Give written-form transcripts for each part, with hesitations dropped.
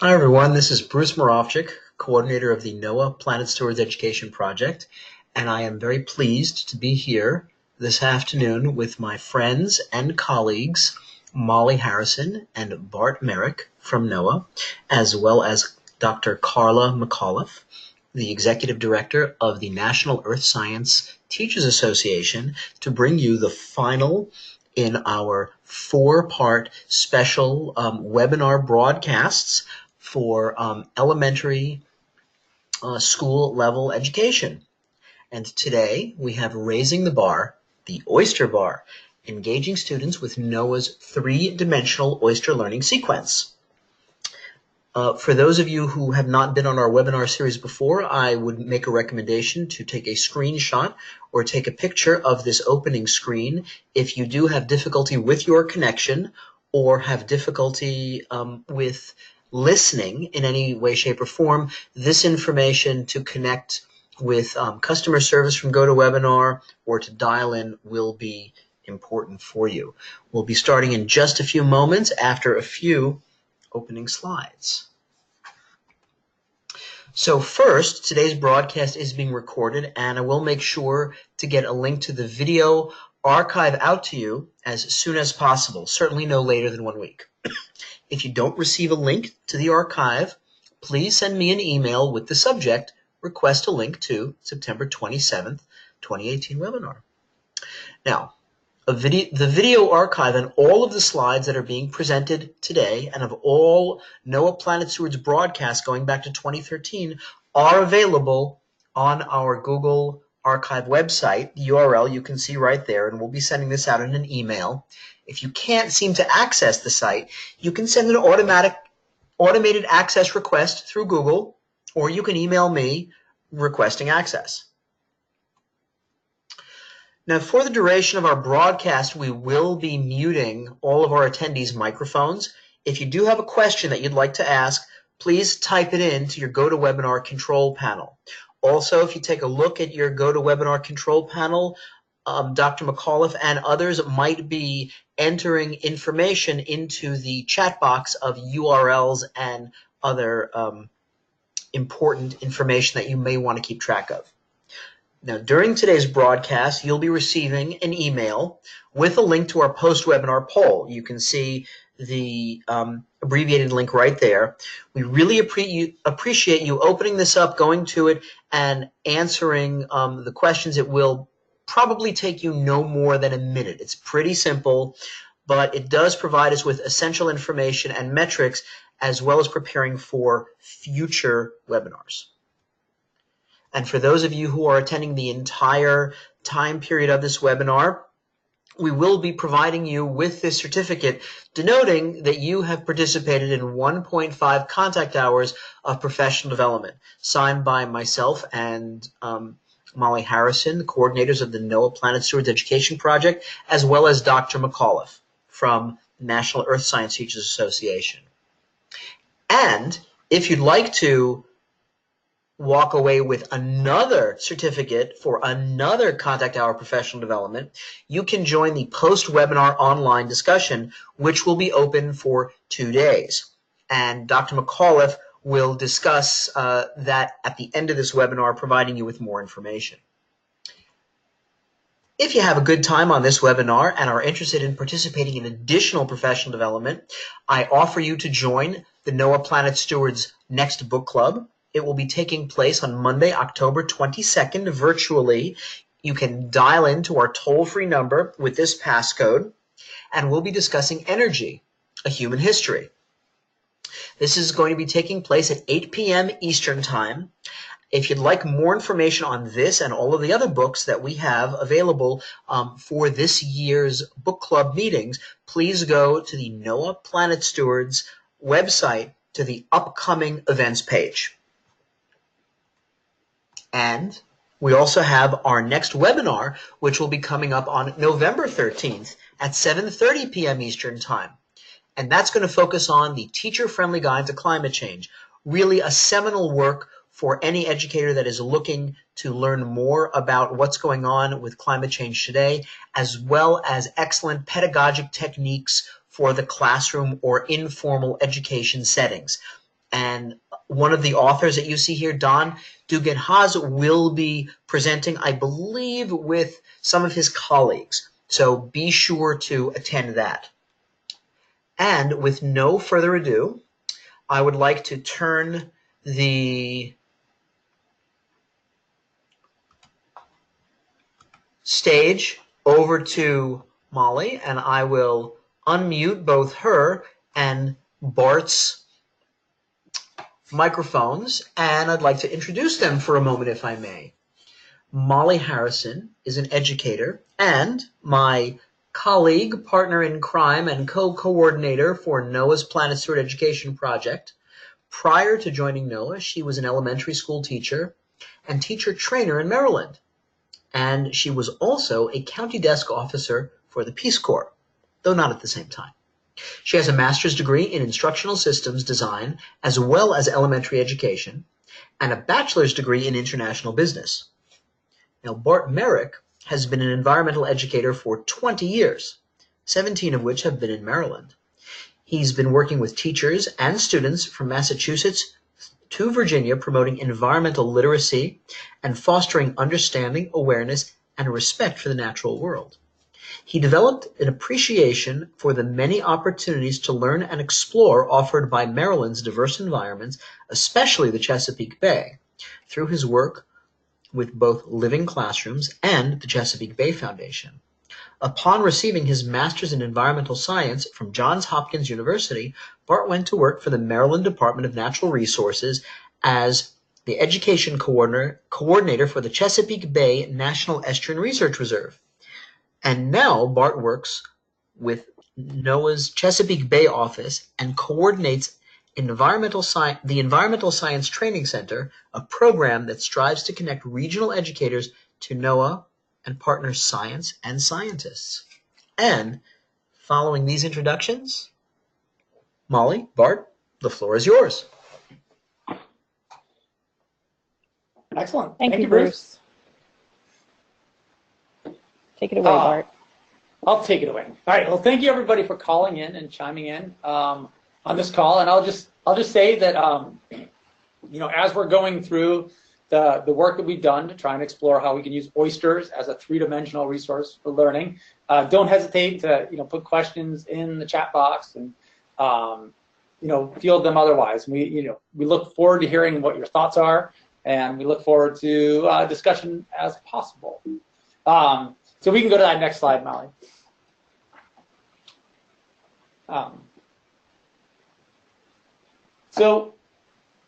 Hi everyone, this is Bruce Moravchik, coordinator of the NOAA Planet Stewards Education Project, and I am very pleased to be here this afternoon with my friends and colleagues, Molly Harrison and Bart Merrick from NOAA, as well as Dr. Carla McAuliffe, the Executive Director of the National Earth Science Teachers Association, to bring you the final in our four-part special webinar broadcasts for elementary school level education. And today we have Raising the Bar, the Oyster Bar, engaging students with NOAA's three-dimensional Oyster learning sequence. For those of you who have not been on our webinar series before, I would make a recommendation to take a screenshot or take a picture of this opening screen if you do have difficulty with your connection or have difficulty with listening in any way, shape, or form. This information to connect with customer service from GoToWebinar or to dial in will be important for you. We'll be starting in just a few moments after a few opening slides. So first, today's broadcast is being recorded, and I will make sure to get a link to the video archive out to you as soon as possible, certainly no later than 1 week. If you don't receive a link to the archive, please send me an email with the subject, request a link to September 27th, 2018 webinar. Now, the video archive and all of the slides that are being presented today and of all NOAA Planet Stewards broadcasts going back to 2013 are available on our Google Archive website. The URL you can see right there, and we'll be sending this out in an email. If you can't seem to access the site, you can send an automated access request through Google, or you can email me requesting access. Now, for the duration of our broadcast, we will be muting all of our attendees' microphones. If you do have a question that you'd like to ask, please type it into your GoToWebinar control panel. Also, if you take a look at your GoToWebinar control panel, Dr. McAuliffe and others might be entering information into the chat box of URLs and other important information that you may want to keep track of. Now, during today's broadcast, you'll be receiving an email with a link to our post-webinar poll. You can see the abbreviated link right there. We really appreciate you opening this up, going to it, and answering the questions. It will probably take you no more than a minute. It's pretty simple, but it does provide us with essential information and metrics, as well as preparing for future webinars. And for those of you who are attending the entire time period of this webinar, we will be providing you with this certificate denoting that you have participated in 1.5 contact hours of professional development, signed by myself and Molly Harrison, the coordinators of the NOAA Planet Stewards Education Project, as well as Dr. McAuliffe from the National Earth Science Teachers Association. And if you'd like to walk away with another certificate for another contact hour professional development, you can join the post-webinar online discussion, which will be open for 2 days. And Dr. McAuliffe will discuss that at the end of this webinar, providing you with more information. If you have a good time on this webinar and are interested in participating in additional professional development, I offer you to join the NOAA Planet Stewards Next Book Club. It will be taking place on Monday, October 22nd, virtually. You can dial into our toll-free number with this passcode, and we'll be discussing energy, a human history. This is going to be taking place at 8 p.m. Eastern Time. If you'd like more information on this and all of the other books that we have available for this year's book club meetings, please go to the NOAA Planet Stewards website to the upcoming events page. And we also have our next webinar, which will be coming up on November 13th at 7:30 p.m. Eastern Time. And that's going to focus on the teacher-friendly guide to climate change, really a seminal work for any educator that is looking to learn more about what's going on with climate change today, as well as excellent pedagogic techniques for the classroom or informal education settings. And one of the authors that you see here, Don Dugan-Haas, will be presenting, I believe, with some of his colleagues. So be sure to attend that. And with no further ado, I would like to turn the stage over to Molly, and I will unmute both her and Bart's microphones, and I'd like to introduce them for a moment, if I may. Molly Harrison is an educator and my colleague, partner in crime, and co-coordinator for NOAA's Planet Steward Education Project. Prior to joining NOAA, she was an elementary school teacher and teacher trainer in Maryland. And she was also a county desk officer for the Peace Corps, though not at the same time. She has a master's degree in instructional systems design as well as elementary education, and a bachelor's degree in international business. Now, Bart Merrick has been an environmental educator for 20 years, 17 of which have been in Maryland. He's been working with teachers and students from Massachusetts to Virginia, promoting environmental literacy and fostering understanding, awareness, and respect for the natural world. He developed an appreciation for the many opportunities to learn and explore offered by Maryland's diverse environments, especially the Chesapeake Bay, through his work with both living classrooms and the Chesapeake Bay Foundation. Upon receiving his master's in environmental science from Johns Hopkins University, Bart went to work for the Maryland Department of Natural Resources as the education coordinator for the Chesapeake Bay National Estuarine Research Reserve. And now Bart works with NOAA's Chesapeake Bay office and coordinates the Environmental Science Training Center, a program that strives to connect regional educators to NOAA and partner science and scientists. And following these introductions, Molly, Bart, the floor is yours. Excellent. Thank you, Bruce. Take it away, Bart. I'll take it away. All right. Well, thank you everybody for calling in and chiming in on this call. And I'll just say that as we're going through the work that we've done to try and explore how we can use oysters as a three-dimensional resource for learning, don't hesitate to put questions in the chat box and field them otherwise. We look forward to hearing what your thoughts are, and we look forward to discussion as possible. So we can go to that next slide, Molly. So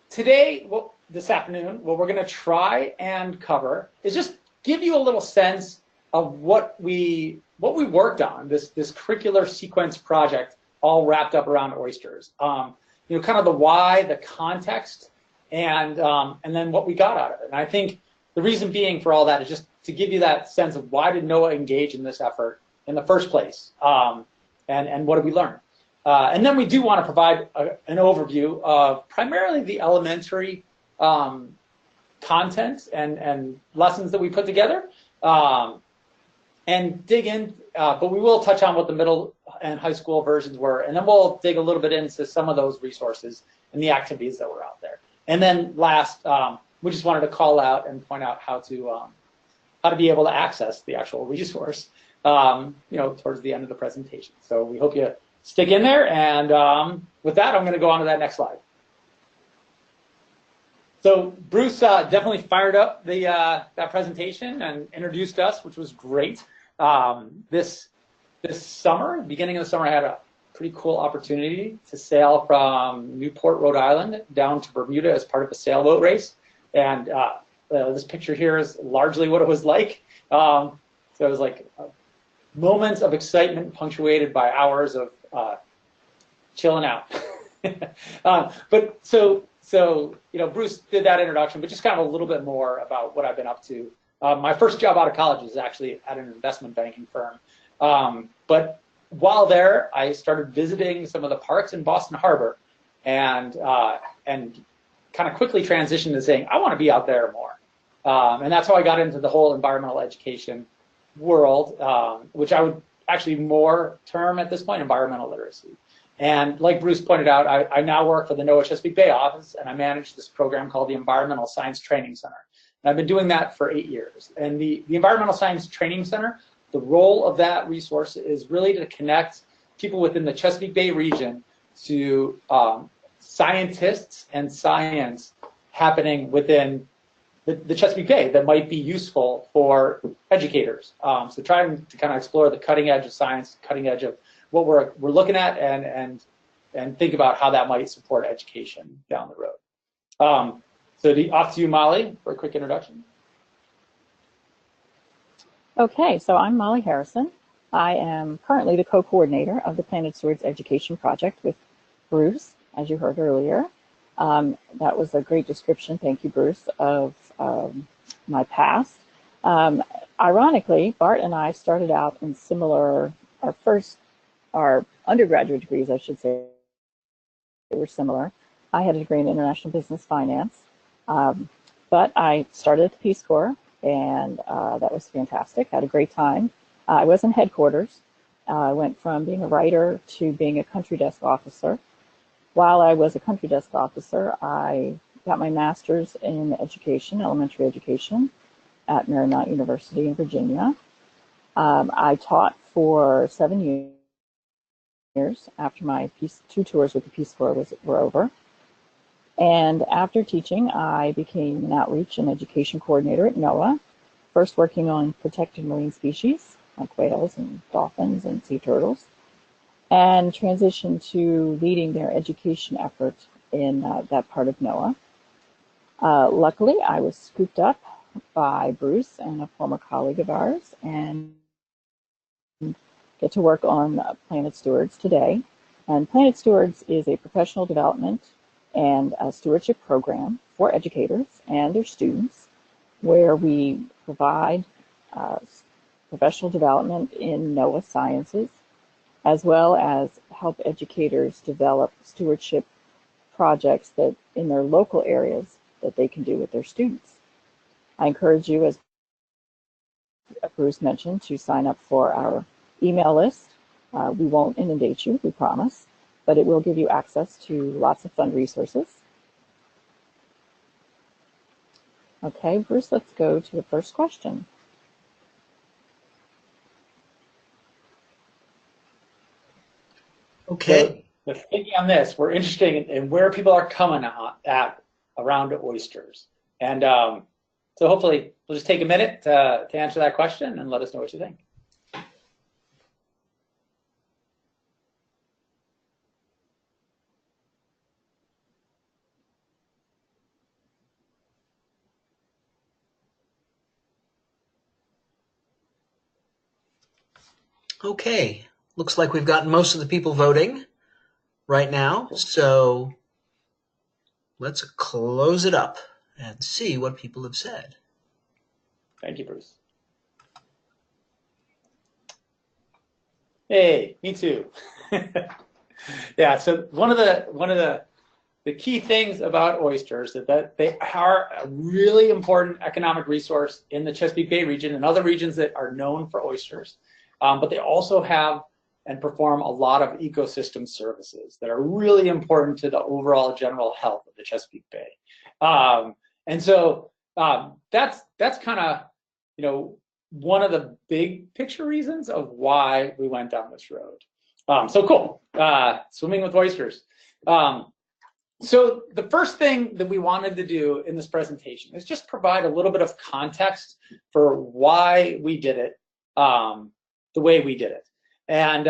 today, this afternoon, what we're going to try and cover is just give you a little sense of what we worked on, this curricular sequence project, all wrapped up around oysters. Kind of the why, the context, and then what we got out of it. And I think the reason being for all that is just to give you that sense of why did NOAA engage in this effort in the first place, and what did we learn. And then we do want to provide an overview of primarily the elementary content and lessons that we put together, and dig in, but we will touch on what the middle and high school versions were, and then we'll dig a little bit into some of those resources and the activities that were out there. And then last, we just wanted to call out and point out how to be able to access the actual resource, towards the end of the presentation. So we hope you stick in there, and with that, I'm going to go on to that next slide. So Bruce definitely fired up that presentation and introduced us, which was great. This summer, beginning of the summer, I had a pretty cool opportunity to sail from Newport, Rhode Island, down to Bermuda as part of a sailboat race. And this picture here is largely what it was like. So it was like moments of excitement punctuated by hours of chilling out. But so Bruce did that introduction, but just kind of a little bit more about what I've been up to. My first job out of college was actually at an investment banking firm. But while there, I started visiting some of the parks in Boston Harbor, and kind of quickly transitioned to saying, I want to be out there more. And that's how I got into the whole environmental education world, which I would actually more term at this point environmental literacy. And like Bruce pointed out, I now work for the NOAA Chesapeake Bay office, and I manage this program called the Environmental Science Training Center. And I've been doing that for 8 years. And the Environmental Science Training Center, the role of that resource is really to connect people within the Chesapeake Bay region to scientists and science happening within the Chesapeake Bay that might be useful for educators. So trying to kind of explore the cutting edge of science, cutting edge of what we're looking at, and think about how that might support education down the road. So off to you, Molly, for a quick introduction. Okay, so I'm Molly Harrison. I am currently the co-coordinator of the Planet Stewards Education Project with Bruce, as you heard earlier. That was a great description, thank you, Bruce, of my past. Ironically, Bart and I started out in similar, our undergraduate degrees, I should say, were similar. I had a degree in international business finance, but I started at the Peace Corps, and that was fantastic. Had a great time. I was in headquarters. I went from being a writer to being a country desk officer. While I was a country desk officer, I got my master's in education, elementary education, at Marymount University in Virginia. I taught for 7 years after my 2 tours with the Peace Corps were over. And after teaching, I became an outreach and education coordinator at NOAA, first working on protected marine species like whales and dolphins and sea turtles, and transitioned to leading their education effort in that part of NOAA. Luckily, I was scooped up by Bruce and a former colleague of ours, and get to work on Planet Stewards today. And Planet Stewards is a professional development and a stewardship program for educators and their students, where we provide professional development in NOAA sciences, as well as help educators develop stewardship projects that in their local areas that they can do with their students. I encourage you, as Bruce mentioned, to sign up for our email list. We won't inundate you, we promise, but it will give you access to lots of fun resources. Okay, Bruce, let's go to the first question. Okay. So, thinking on this, we're interested in where people are coming at around oysters. And so hopefully we'll just take a minute to answer that question and let us know what you think. Okay. Looks like we've gotten most of the people voting right now. So let's close it up and see what people have said. Thank you, Bruce. Hey, me too. Yeah, so one of the key things about oysters is that they are a really important economic resource in the Chesapeake Bay region and other regions that are known for oysters. But they also have and perform a lot of ecosystem services that are really important to the overall general health of the Chesapeake Bay. And so that's kind of, you know, one of the big picture reasons of why we went down this road. So cool, swimming with oysters. So the first thing that we wanted to do in this presentation is just provide a little bit of context for why we did it the way we did it. And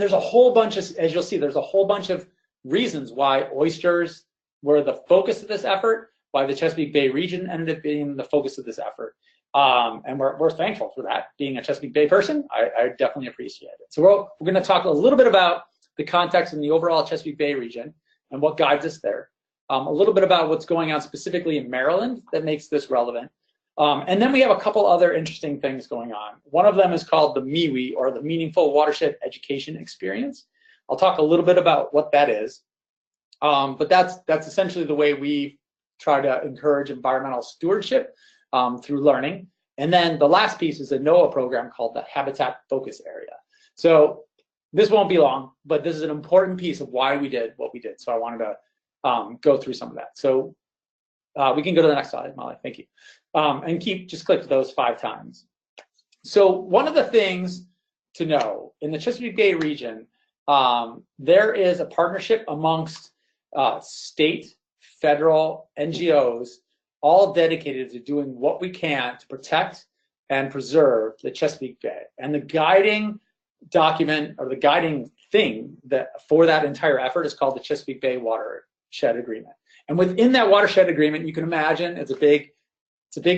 there's a whole bunch of, as you'll see, there's a whole bunch of reasons why oysters were the focus of this effort, why the Chesapeake Bay region ended up being the focus of this effort. And we're thankful for that. Being a Chesapeake Bay person, I definitely appreciate it. So we're going to talk a little bit about the context in the overall Chesapeake Bay region and what guides us there. A little bit about what's going on specifically in Maryland that makes this relevant. And then we have a couple other interesting things going on. One of them is called the MIWE, or the Meaningful Watershed Education Experience. I'll talk a little bit about what that is. But that's essentially the way we try to encourage environmental stewardship through learning. And then the last piece is a NOAA program called the Habitat Focus Area. So this won't be long, but this is an important piece of why we did what we did. So I wanted to go through some of that. So we can go to the next slide, Molly, thank you. And just click those 5 times. So one of the things to know, in the Chesapeake Bay region, there is a partnership amongst state, federal, NGOs, all dedicated to doing what we can to protect and preserve the Chesapeake Bay. And the guiding document, or the guiding thing for that entire effort, is called the Chesapeake Bay Watershed Agreement. And within that watershed agreement, you can imagine it's a big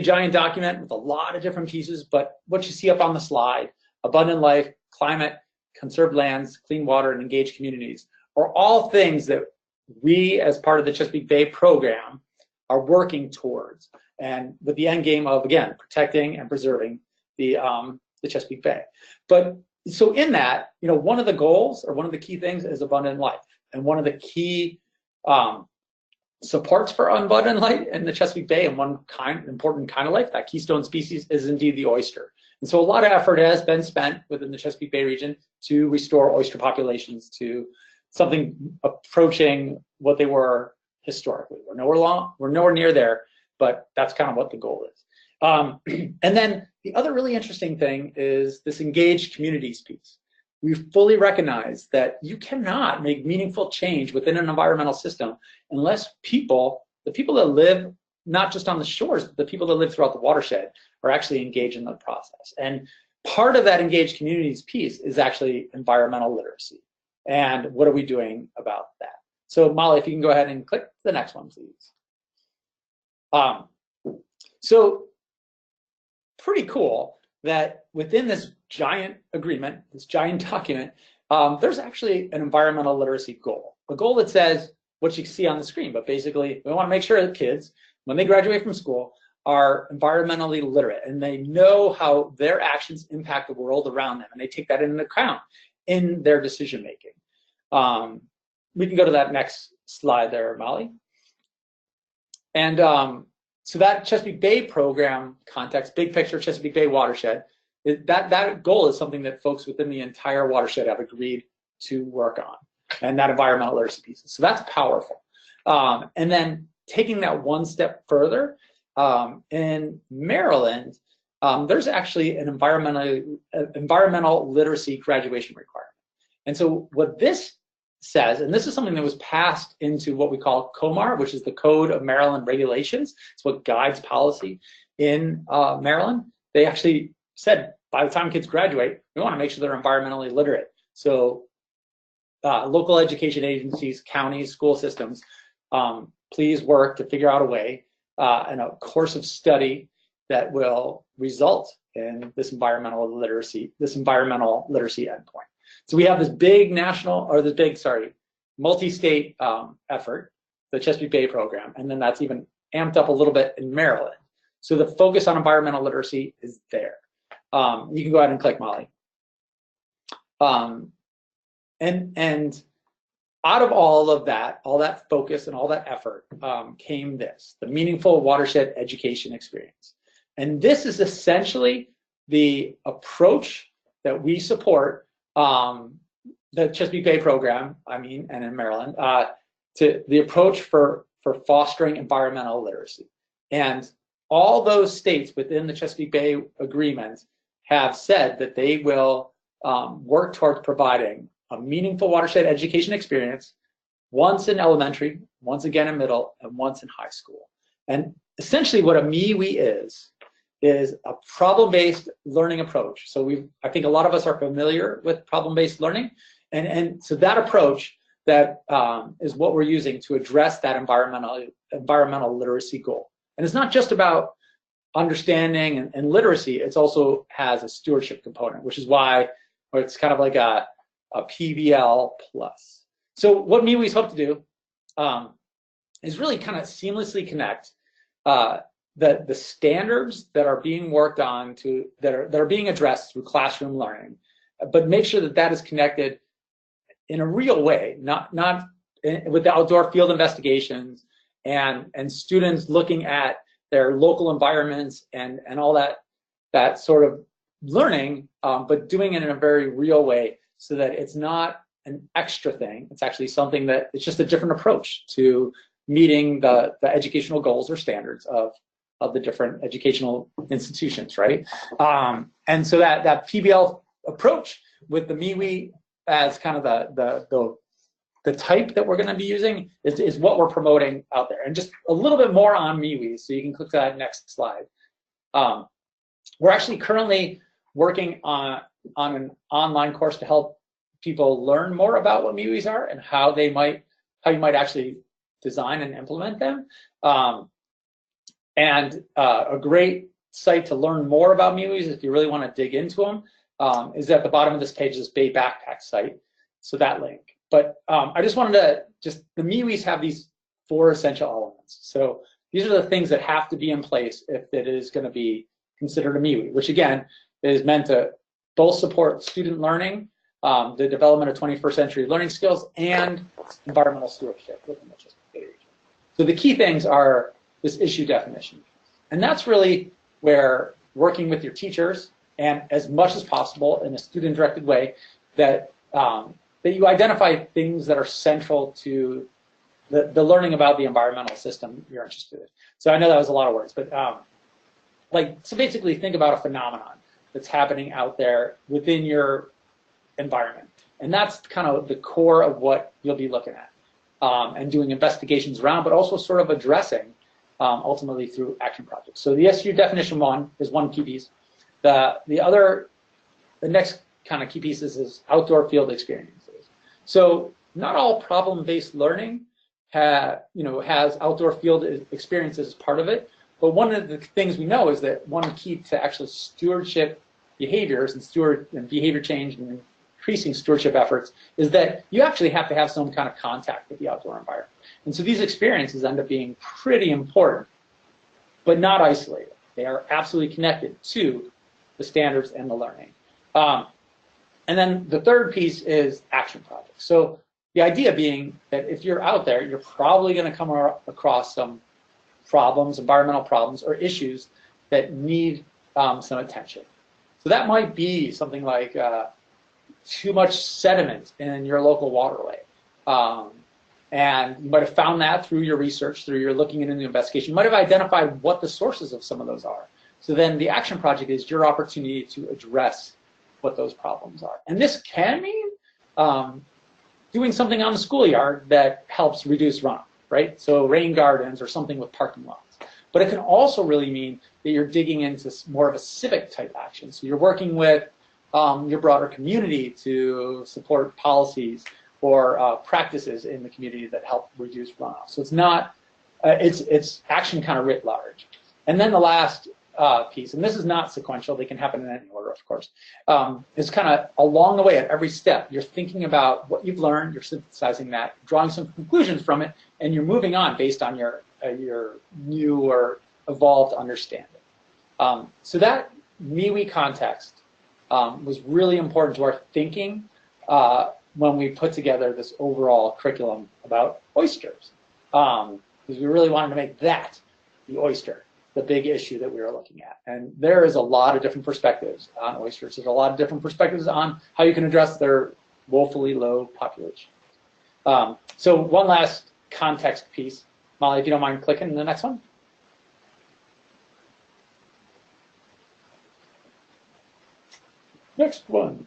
giant document with a lot of different pieces, but what you see up on the slide, abundant life, climate, conserved lands, clean water, and engaged communities, are all things that we, as part of the Chesapeake Bay program, are working towards, and with the end game of, again, protecting and preserving the Chesapeake Bay. But so in that, one of the goals, or one of the key things, is abundant life, and one of the key supports for abundant life in the Chesapeake Bay, and one important kind of life, that keystone species, is indeed the oyster. And so a lot of effort has been spent within the Chesapeake Bay region to restore oyster populations to something approaching what they were historically. We're nowhere near there, but that's kind of what the goal is. And then the other really interesting thing is this engaged communities piece. We fully recognize that you cannot make meaningful change within an environmental system unless the people that live not just on the shores, but the people that live throughout the watershed are actually engaged in the process. And part of that engaged communities piece is actually environmental literacy. And what are we doing about that? So Molly, if you can go ahead and click the next one, please. So pretty cool that within this giant agreement, this giant document, there's actually an environmental literacy goal. A goal that says what you see on the screen, but basically we want to make sure that kids, when they graduate from school, are environmentally literate, and they know how their actions impact the world around them, and they take that into account in their decision making. We can go to that next slide there, Molly. And so that Chesapeake Bay program context, big picture Chesapeake Bay watershed, that goal is something that folks within the entire watershed have agreed to work on, and that environmental literacy piece. So that's powerful. And then taking that one step further, in Maryland, there's actually an environmental literacy graduation requirement. And so what this says, and this is something that was passed into what we call COMAR, which is the Code of Maryland Regulations. It's what guides policy in Maryland. They actually said by the time kids graduate, we want to make sure they're environmentally literate. So local education agencies, counties, school systems, please work to figure out a way and a course of study that will result in this environmental literacy endpoint. So we have this big multi-state effort, the Chesapeake Bay program, and then that's even amped up a little bit in Maryland. So the focus on environmental literacy is there. You can go ahead and click, Molly. And out of all that focus and all that effort came the meaningful watershed education experience. And this is essentially the approach that we support, the Chesapeake Bay program, and in Maryland, to the approach for fostering environmental literacy. And all those states within the Chesapeake Bay Agreement have said that they will work towards providing a meaningful watershed education experience once in elementary, once again in middle, and once in high school. And essentially what a MeWe is a problem-based learning approach. So I think a lot of us are familiar with problem-based learning. And so that approach that is what we're using to address that environmental literacy goal. And it's not just about understanding and literacy, it also has a stewardship component, which is why it's kind of like a PBL plus. So what MeWe's hope to do is really kind of seamlessly connect the standards that are being worked on that are being addressed through classroom learning, but make sure that that is connected in a real way, not with the outdoor field investigations and students looking at their local environments and all that sort of learning, but doing it in a very real way so that it's not an extra thing. It's actually something that it's just a different approach to meeting the educational goals or standards of the different educational institutions, right? And so that PBL approach with the MeWe as kind of the type that we're going to be using is what we're promoting out there. And just a little bit more on MeWe, so you can click to that next slide. We're actually currently working on an online course to help people learn more about what MeWes are and how you might actually design and implement them. And a great site to learn more about MeWes, if you really want to dig into them, is at the bottom of this page, this Bay Backpack site. So that link. But I just wanted to the MeWes have these 4 essential elements. So these are the things that have to be in place if it is going to be considered a MeWe, which again is meant to both support student learning, the development of 21st century learning skills, and environmental stewardship within the Chesapeake Bay region. So the key things are this issue definition. And that's really where working with your teachers, and as much as possible in a student-directed way, that you identify things that are central to the learning about the environmental system you're interested in. So I know that was a lot of words, but so basically think about a phenomenon that's happening out there within your environment. And that's kind of the core of what you'll be looking at and doing investigations around, but also sort of addressing ultimately through action projects. So the SU definition 1 is one key piece. The next kind of key pieces is outdoor field experiences. So not all problem-based learning has outdoor field experiences as part of it, but one of the things we know is that one key to actually stewardship behaviors and behavior change and increasing stewardship efforts is that you actually have to have some kind of contact with the outdoor environment. And so these experiences end up being pretty important, but not isolated. They are absolutely connected to the standards and the learning. And then the third piece is action projects. So the idea being that if you're out there, you're probably going to come across some problems, environmental problems, or issues that need some attention. So that might be something like too much sediment in your local waterway. And you might have found that through your research, through your looking into the investigation. You might have identified what the sources of some of those are. So then the action project is your opportunity to address what those problems are. And this can mean doing something on the schoolyard that helps reduce runoff, right? So rain gardens or something with parking lots. But it can also really mean that you're digging into more of a civic type action. So you're working with your broader community to support policies or practices in the community that help reduce runoff. So it's not, it's action kind of writ large. And then the last piece, and this is not sequential, they can happen in any order, of course, is kind of along the way at every step, you're thinking about what you've learned, you're synthesizing that, drawing some conclusions from it, and you're moving on based on your new or evolved understanding. So that MeWe context was really important to our thinking when we put together this overall curriculum about oysters, because we really wanted to make that the oyster, the big issue that we were looking at. And there is a lot of different perspectives on oysters. There's a lot of different perspectives on how you can address their woefully low population. So one last context piece. Molly, if you don't mind clicking the next one. Next one.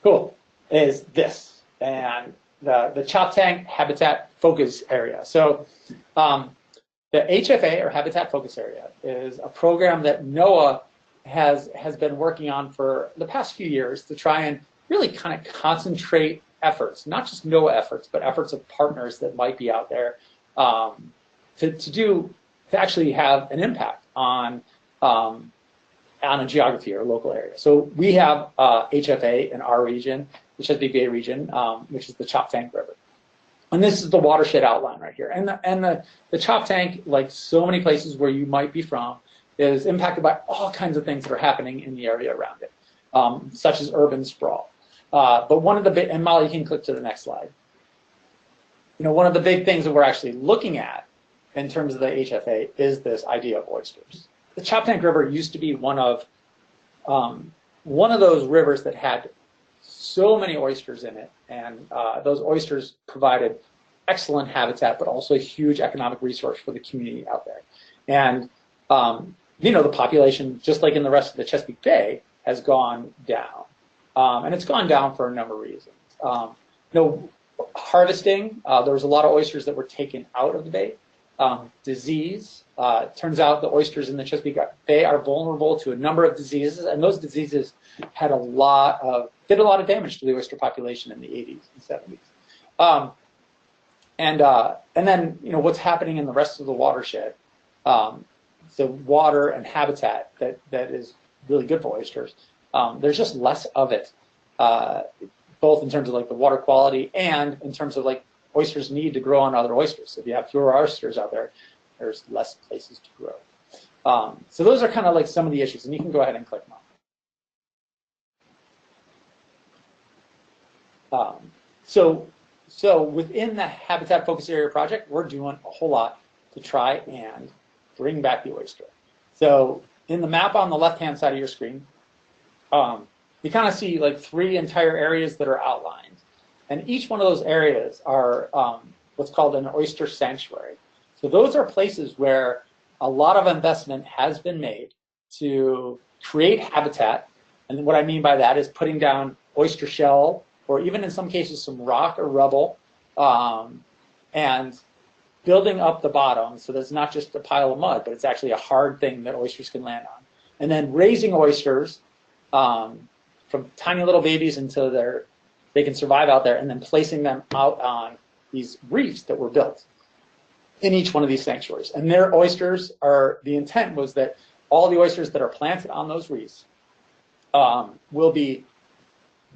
Cool. Is this. And the Chop Tank Habitat Focus Area. So the HFA, or Habitat Focus Area, is a program that NOAA has been working on for the past few years to try and really kind of concentrate efforts, not just NOAA efforts, but efforts of partners that might be out there to actually have an impact on a geography or local area. So we have HFA in our region, the Chesapeake Bay region, which is the Chop Tank River. And this is the watershed outline right here. And the Chop Tank, like so many places where you might be from, is impacted by all kinds of things that are happening in the area around it, such as urban sprawl. But one of the big, and Molly, you can click to the next slide. You know, one of the big things that we're actually looking at in terms of the HFA is this idea of oysters. The Chop Tank River used to be one of those rivers that had so many oysters in it, and those oysters provided excellent habitat, but also a huge economic resource for the community out there. And the population, just like in the rest of the Chesapeake Bay, has gone down, and it's gone down for a number of reasons. Harvesting, there was a lot of oysters that were taken out of the bay. Disease, turns out the oysters in the Chesapeake Bay are vulnerable to a number of diseases, and those diseases did a lot of damage to the oyster population in the 80s and 70s. And then what's happening in the rest of the watershed, the water and habitat that is really good for oysters. There's just less of it, both in terms of like the water quality and in terms of like oysters need to grow on other oysters. So if you have fewer oysters out there, there's less places to grow. So those are kind of like some of the issues, and you can go ahead and click them. So within the Habitat Focus Area project, we're doing a whole lot to try and bring back the oyster. So in the map on the left-hand side of your screen, you kind of see like 3 entire areas that are outlined. And each one of those areas are what's called an oyster sanctuary. So those are places where a lot of investment has been made to create habitat. And what I mean by that is putting down oyster shell, or even in some cases some rock or rubble, and building up the bottom so that it's not just a pile of mud, but it's actually a hard thing that oysters can land on. And then raising oysters from tiny little babies until they can survive out there, and then placing them out on these reefs that were built in each one of these sanctuaries. And their oysters the intent was that all the oysters that are planted on those reefs will be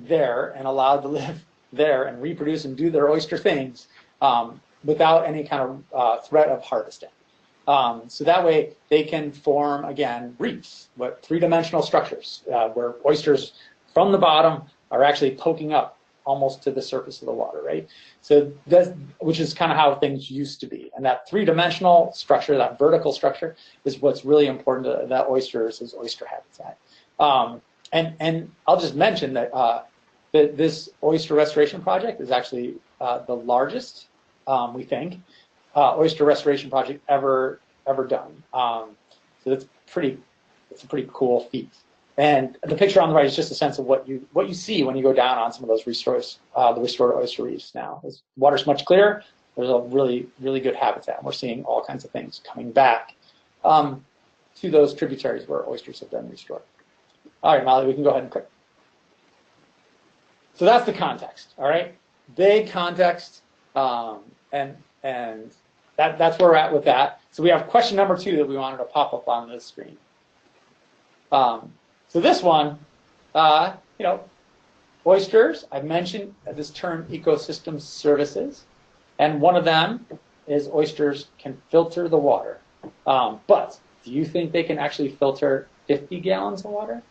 there and allowed to live there and reproduce and do their oyster things without any kind of threat of harvesting. So that way they can form, again, reefs, 3-dimensional structures where oysters from the bottom are actually poking up almost to the surface of the water, right? So which is kind of how things used to be. And that 3-dimensional structure, that vertical structure, is what's really important to that oysters is oyster habitat. And I'll just mention that this oyster restoration project is actually the largest, we think, oyster restoration project ever done. So it's a pretty cool feat. And the picture on the right is just a sense of what you see when you go down on some of those the restored oyster reefs now. The water's much clearer. There's a really, really good habitat. We're seeing all kinds of things coming back to those tributaries where oysters have been restored. All right, Molly, we can go ahead and click. So that's the context, all right? Big context, and that's where we're at with that. So we have question number 2 that we wanted to pop up on this screen. So this one, oysters, I've mentioned this term ecosystem services, and one of them is oysters can filter the water. But do you think they can actually filter 50 gallons of water?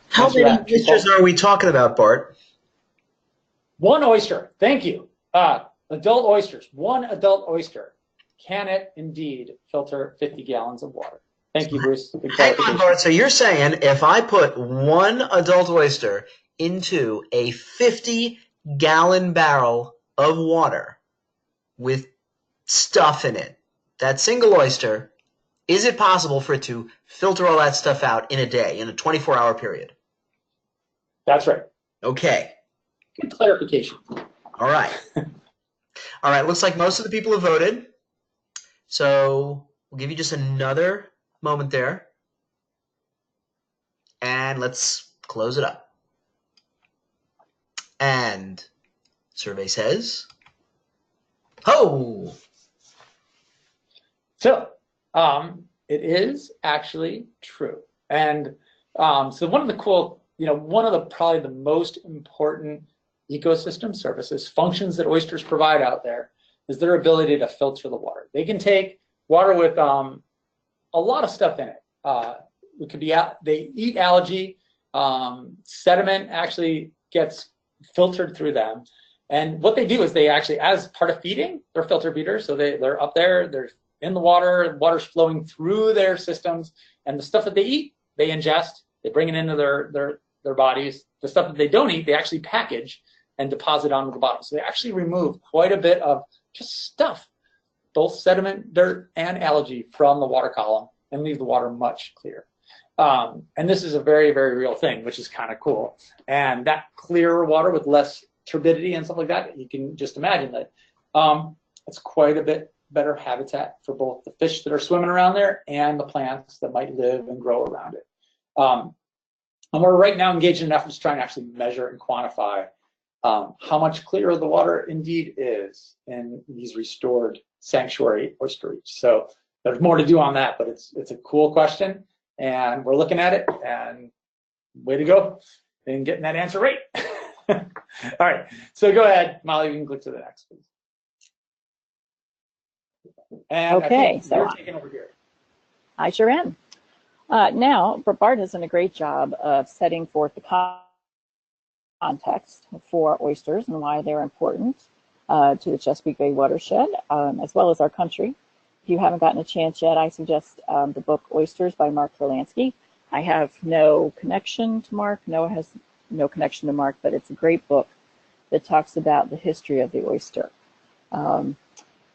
How many oysters are we talking about, Bart? 1 oyster. Thank you. Adult oysters. 1 adult oyster. Can it indeed filter 50 gallons of water? Thank you, Bruce. Hang on, Bart. So you're saying if I put 1 adult oyster into a 50-gallon barrel of water with stuff in it, that single oyster, is it possible for it to filter all that stuff out in a day, in a 24-hour period? That's right. Okay. Good clarification. All right. All right. Looks like most of the people have voted. So we'll give you just another moment there. And let's close it up. And survey says, ho! So it is actually true. And so one of the cool, one of the probably the most important ecosystem services, functions that oysters provide out there, is their ability to filter the water. They can take water with a lot of stuff in it. It could be they eat algae. Sediment actually gets filtered through them. And what they do is they actually, as part of feeding, they're filter feeders. So they're up there, they're in the water, water's flowing through their systems, and the stuff that they eat, they ingest, They bring it into their bodies. The stuff that they don't eat, they actually package and deposit onto the bottom. So they actually remove quite a bit of just stuff, both sediment, dirt, and algae from the water column, and leave the water much clearer. And this is a very, very real thing, which is kind of cool. And that clearer water with less turbidity and stuff like that, you can just imagine that it's quite a bit better habitat for both the fish that are swimming around there and the plants that might live and grow around it. And we're right now engaged in efforts to try and actually measure and quantify how much clearer the water indeed is in these restored sanctuary oyster reefs. So there's more to do on that, but it's a cool question, and we're looking at it, and way to go in getting that answer right. All right, so go ahead, Molly, you can click to the next, please. And okay, so you're taking over here. I sure am. Now, Bart has done a great job of setting forth the context for oysters and why they're important to the Chesapeake Bay watershed, as well as our country. If you haven't gotten a chance yet, I suggest the book Oysters by Mark Verlansky. I have no connection to Mark. Noah has no connection to Mark, but it's a great book that talks about the history of the oyster.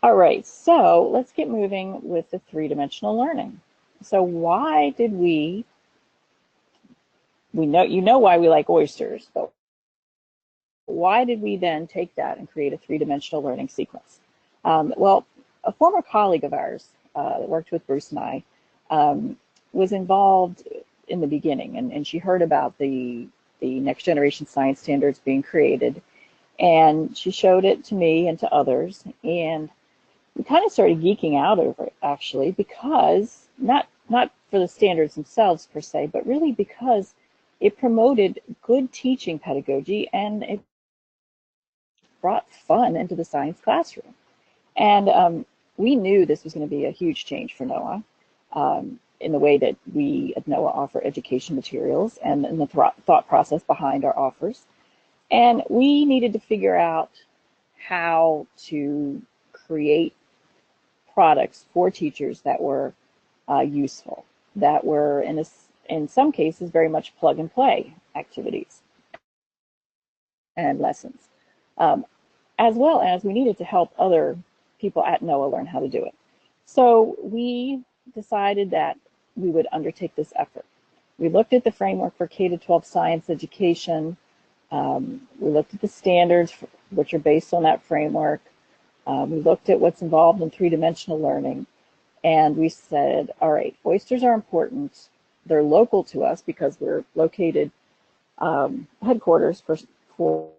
All right, so let's get moving with the three-dimensional learning. So why did we know, you know why we like oysters, but why did we then take that and create a three-dimensional learning sequence? Well, a former colleague of ours that worked with Bruce and I was involved in the beginning, and she heard about the next generation science standards being created, and she showed it to me and to others, and we kind of started geeking out over it, actually, because not for the standards themselves per se, but really because it promoted good teaching pedagogy and it brought fun into the science classroom. And we knew this was going to be a huge change for NOAA in the way that we at NOAA offer education materials and in the thought process behind our offers. And we needed to figure out how to create products for teachers that were useful, that were in some cases very much plug and play activities and lessons, as well as we needed to help other people at NOAA learn how to do it. So we decided that we would undertake this effort. We looked at the framework for K-12 science education. We looked at the standards which are based on that framework. We looked at what's involved in three-dimensional learning, and we said, all right, oysters are important. They're local to us because we're located headquarters for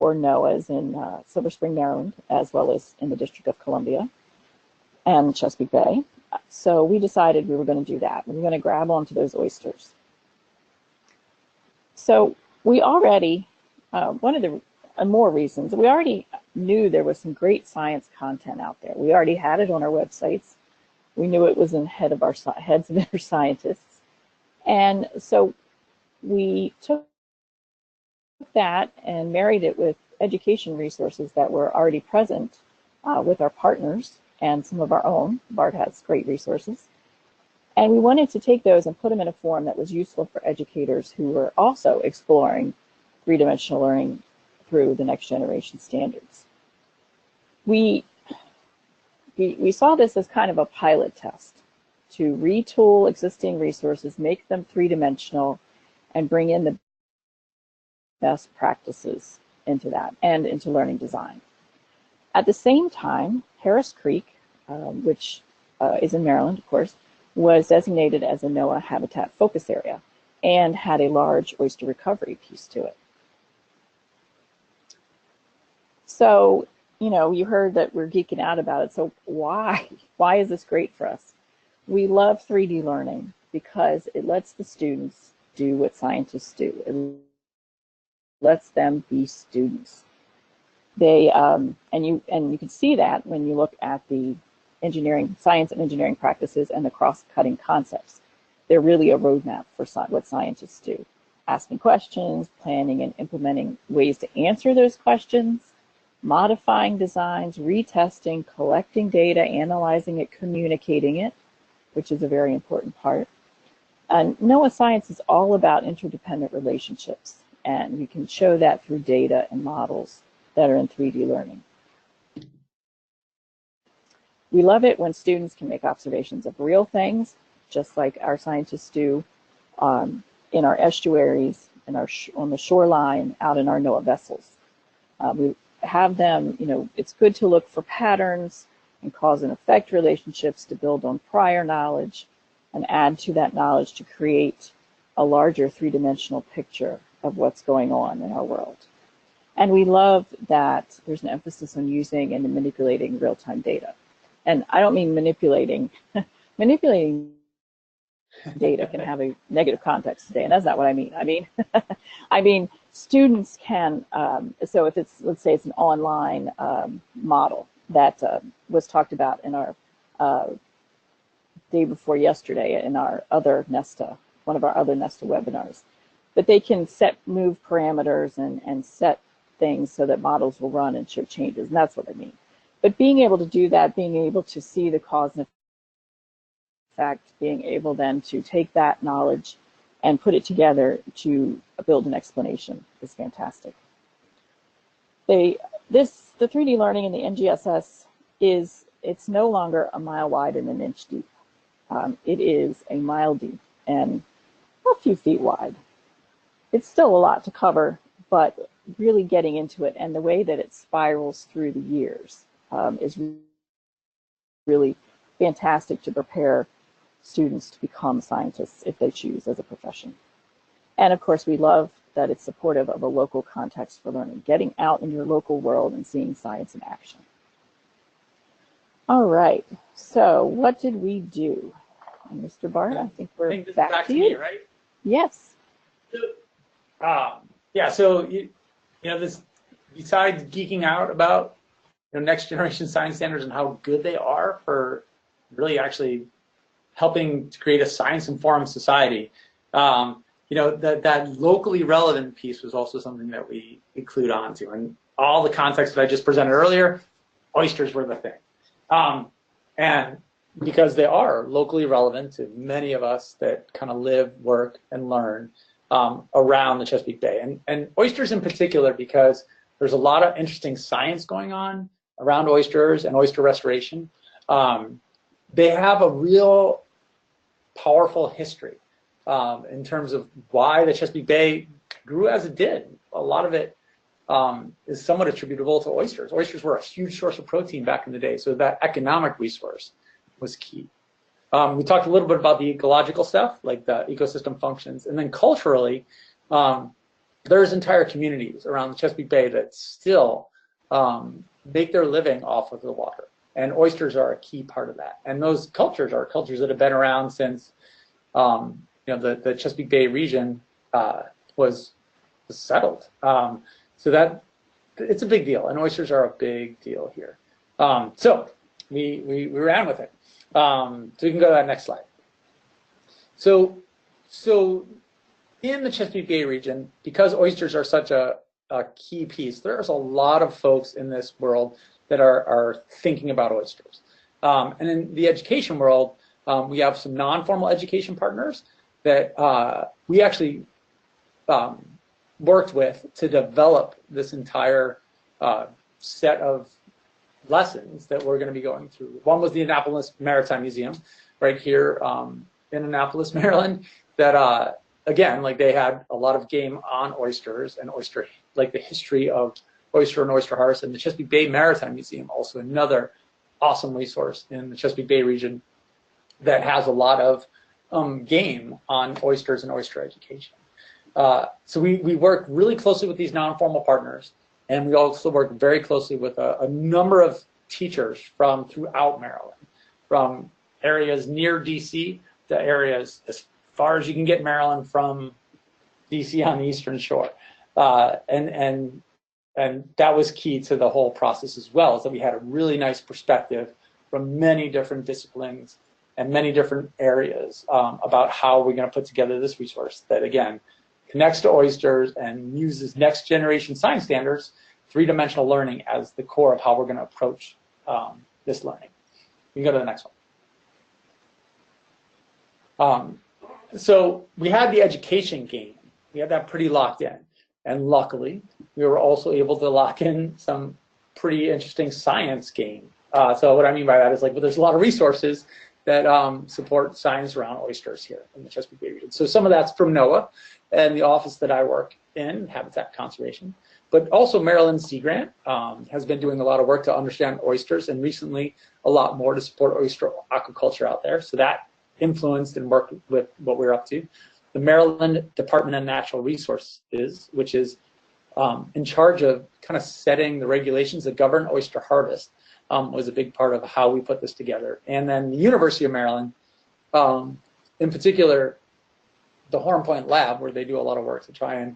NOAA's in Silver Spring, Maryland, as well as in the District of Columbia and Chesapeake Bay. So we decided we were going to do that. We were going to grab onto those oysters. So we already, one of the more reasons, we already knew there was some great science content out there. We already had it on our websites. We knew it was in heads of our scientists. And so we took that and married it with education resources that were already present with our partners and some of our own. BART has great resources. And we wanted to take those and put them in a form that was useful for educators who were also exploring three-dimensional learning through the next generation standards. We saw this as kind of a pilot test to retool existing resources, make them three-dimensional, and bring in the best practices into that and into learning design. At the same time, Harris Creek, which is in Maryland, of course, was designated as a NOAA habitat focus area and had a large oyster recovery piece to it. So, you know, you heard that we're geeking out about it. So why is this great for us? We love 3D learning because it lets the students do what scientists do. It lets them be students. They and you can see that when you look at the science and engineering practices and the cross-cutting concepts. They're really a roadmap for what scientists do. Asking questions, planning and implementing ways to answer those questions, modifying designs, retesting, collecting data, analyzing it, communicating it, which is a very important part. And NOAA science is all about interdependent relationships, and you can show that through data and models that are in 3D learning. We love it when students can make observations of real things, just like our scientists do in our estuaries, on the shoreline, out in our NOAA vessels. We have them, it's good to look for patterns and cause and effect relationships to build on prior knowledge and add to that knowledge to create a larger three-dimensional picture of what's going on in our world. And we love that there's an emphasis on using and manipulating real-time data. And I don't mean manipulating. Manipulating data can have a negative context today, and that's not what I mean. I mean students can, so if it's, let's say it's an online model that was talked about in our day before yesterday in our other NESTA, one of our other NESTA webinars, but they can move parameters and set things so that models will run and show changes, and that's what I mean. But being able to do that, being able to see the cause and effect, being able then to take that knowledge and put it together to build an explanation is fantastic. The 3D learning in the NGSS it's no longer a mile wide and an inch deep. It is a mile deep and a few feet wide. It's still a lot to cover, but really getting into it and the way that it spirals through the years is really fantastic to prepare students to become scientists if they choose as a profession. And of course, we love that it's supportive of a local context for learning, getting out in your local world and seeing science in action. All right, so what did we do? And Mr. Bart, I think we're back to you. Me, right? Yes. Yeah, so this, besides geeking out about next generation science standards and how good they are for really actually helping to create a science-informed society, that locally relevant piece was also something that we clued on to. And all the context that I just presented earlier, oysters were the thing. And because they are locally relevant to many of us that kind of live, work, and learn around the Chesapeake Bay. And oysters in particular, because there's a lot of interesting science going on around oysters and oyster restoration. They have a real powerful history in terms of why the Chesapeake Bay grew as it did. A lot of it is somewhat attributable to oysters. Oysters were a huge source of protein back in the day, so that economic resource was key. We talked a little bit about the ecological stuff, like the ecosystem functions, and then culturally, there's entire communities around the Chesapeake Bay that still make their living off of the water, and oysters are a key part of that. And those cultures are cultures that have been around since the Chesapeake Bay region was settled. So that it's a big deal, and oysters are a big deal here. So we ran with it. So we can go to that next slide. So in the Chesapeake Bay region, because oysters are such a key piece, there's a lot of folks in this world that are thinking about oysters. And in the education world, we have some non-formal education partners that we actually worked with to develop this entire set of lessons that we're going to be going through. One was the Annapolis Maritime Museum, right here in Annapolis, Maryland, that again, like they had a lot of game on oysters and oyster, like the history of oyster and oyster harvest, and the Chesapeake Bay Maritime Museum, also another awesome resource in the Chesapeake Bay region that has a lot of game on oysters and oyster education. So we work really closely with these non-formal partners, and we also work very closely with a number of teachers from throughout Maryland, from areas near DC to areas as far as you can get in Maryland from DC on the Eastern Shore. And that was key to the whole process as well, is that we had a really nice perspective from many different disciplines and many different areas about how we're going to put together this resource that, again, connects to oysters and uses next generation science standards, three-dimensional learning as the core of how we're going to approach this learning. We can go to the next one. So we had the education game. We had that pretty locked in. And luckily, we were also able to lock in some pretty interesting science game. So what I mean by that is, like, well, there's a lot of resources that support science around oysters here in the Chesapeake Bay region. So some of that's from NOAA and the office that I work in, Habitat Conservation. But also Maryland Sea Grant has been doing a lot of work to understand oysters, and recently a lot more to support oyster aquaculture out there. So that influenced and worked with what we're up to. The Maryland Department of Natural Resources, which is in charge of kind of setting the regulations that govern oyster harvest, was a big part of how we put this together. And then the University of Maryland, in particular, the Horn Point Lab, where they do a lot of work to try and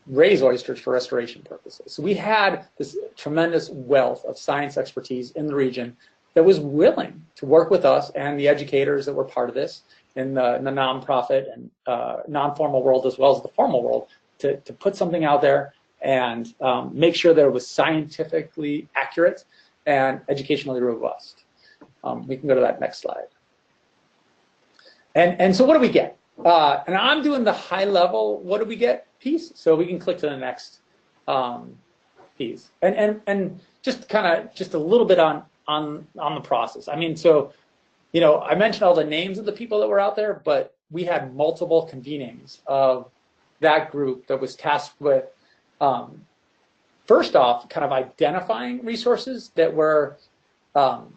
raise oysters for restoration purposes. So we had this tremendous wealth of science expertise in the region that was willing to work with us and the educators that were part of this in the nonprofit and non-formal world, as well as the formal world, to put something out there and make sure that it was scientifically accurate and educationally robust. We can go to that next slide. And so what do we get? And I'm doing the high level, what do we get piece, so we can click to the next piece. And just a little bit on the process. I mean, so, you know, I mentioned all the names of the people that were out there, but we had multiple convenings of that group that was tasked with, first off, kind of identifying resources that were, I'm